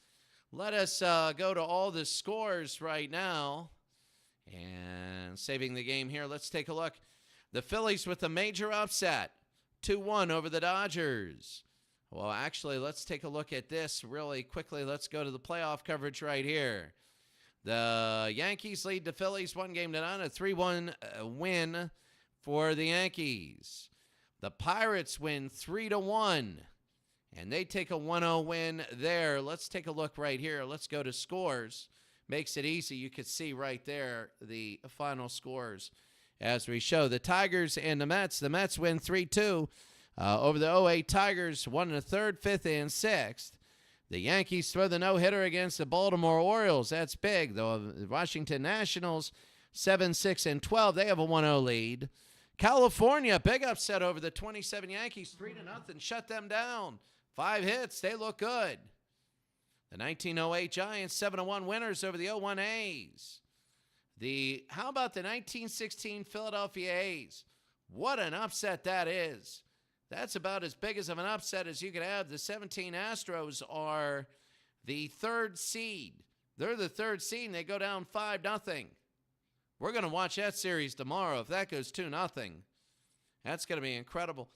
Let us go to all the scores right now. And saving the game here, let's take a look. The Phillies with a major upset, 2-1 over the Dodgers. Well, actually, let's take a look at this really quickly. Let's go to the playoff coverage right here. The Yankees lead the Phillies 1-0, a 3-1 win for the Yankees. The Pirates win 3-1, and they take a 1-0 win there. Let's take a look right here. Let's go to scores. Makes it easy. You can see right there the final scores as we show. The Tigers and the Mets. The Mets win 3-2 over the 0-8 Tigers, 1 1/3, 5th, and 6th. The Yankees throw the no-hitter against the Baltimore Orioles. That's big. The Washington Nationals, 7-6 and 12. They have a 1-0 lead. California, big upset over the 27 Yankees, 3-0. Shut them down. 5 hits. They look good. The 1908 Giants, 7-1 winners over the 01 A's. How about the 1916 Philadelphia A's? What an upset that is. That's about as big as of an upset as you could have. The 17 Astros are the 3rd seed. They're the 3rd seed, and they go down 5-0. We're going to watch that series tomorrow. If that goes 2-0, that's going to be incredible.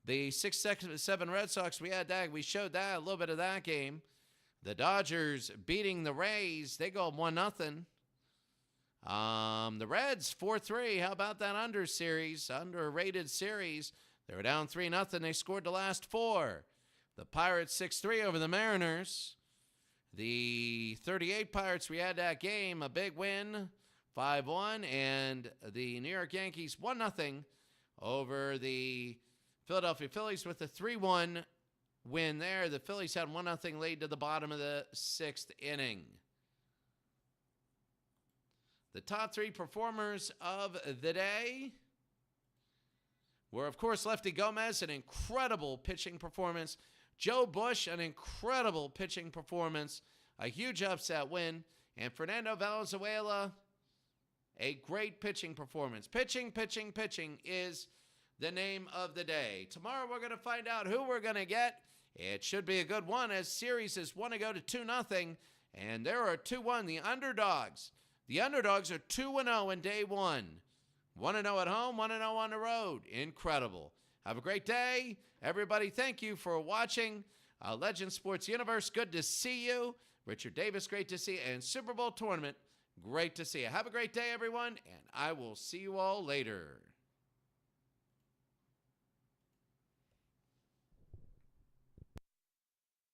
The 6-7 Red Sox, we showed that, a little bit of that game. The Dodgers beating the Rays. They go 1-0. The Reds, 4-3. How about that underrated series? They were down 3-0. They scored the last 4. The Pirates, 6-3 over the Mariners. The 38 Pirates, we had that game, a big win, 5-1. And the New York Yankees, 1-0 over the Philadelphia Phillies with a 3-1 win there. The Phillies had 1-0 lead to the bottom of the 6th inning. The top 3 performers of the day were, of course, Lefty Gomez, an incredible pitching performance. Joe Bush, an incredible pitching performance, a huge upset win. And Fernando Valenzuela, a great pitching performance. Pitching is the name of the day. Tomorrow we're going to find out who we're going to get. It should be a good one as series is want to go to 2-0. And there are 2-1, the underdogs. The underdogs are 2-0 in day 1. 1-0 at home, 1-0 on the road. Incredible. Have a great day. Everybody, thank you for watching Legend Sports Universe. Good to see you. Richard Davis, great to see you. And Super Bowl Tournament, great to see you. Have a great day, everyone, and I will see you all later.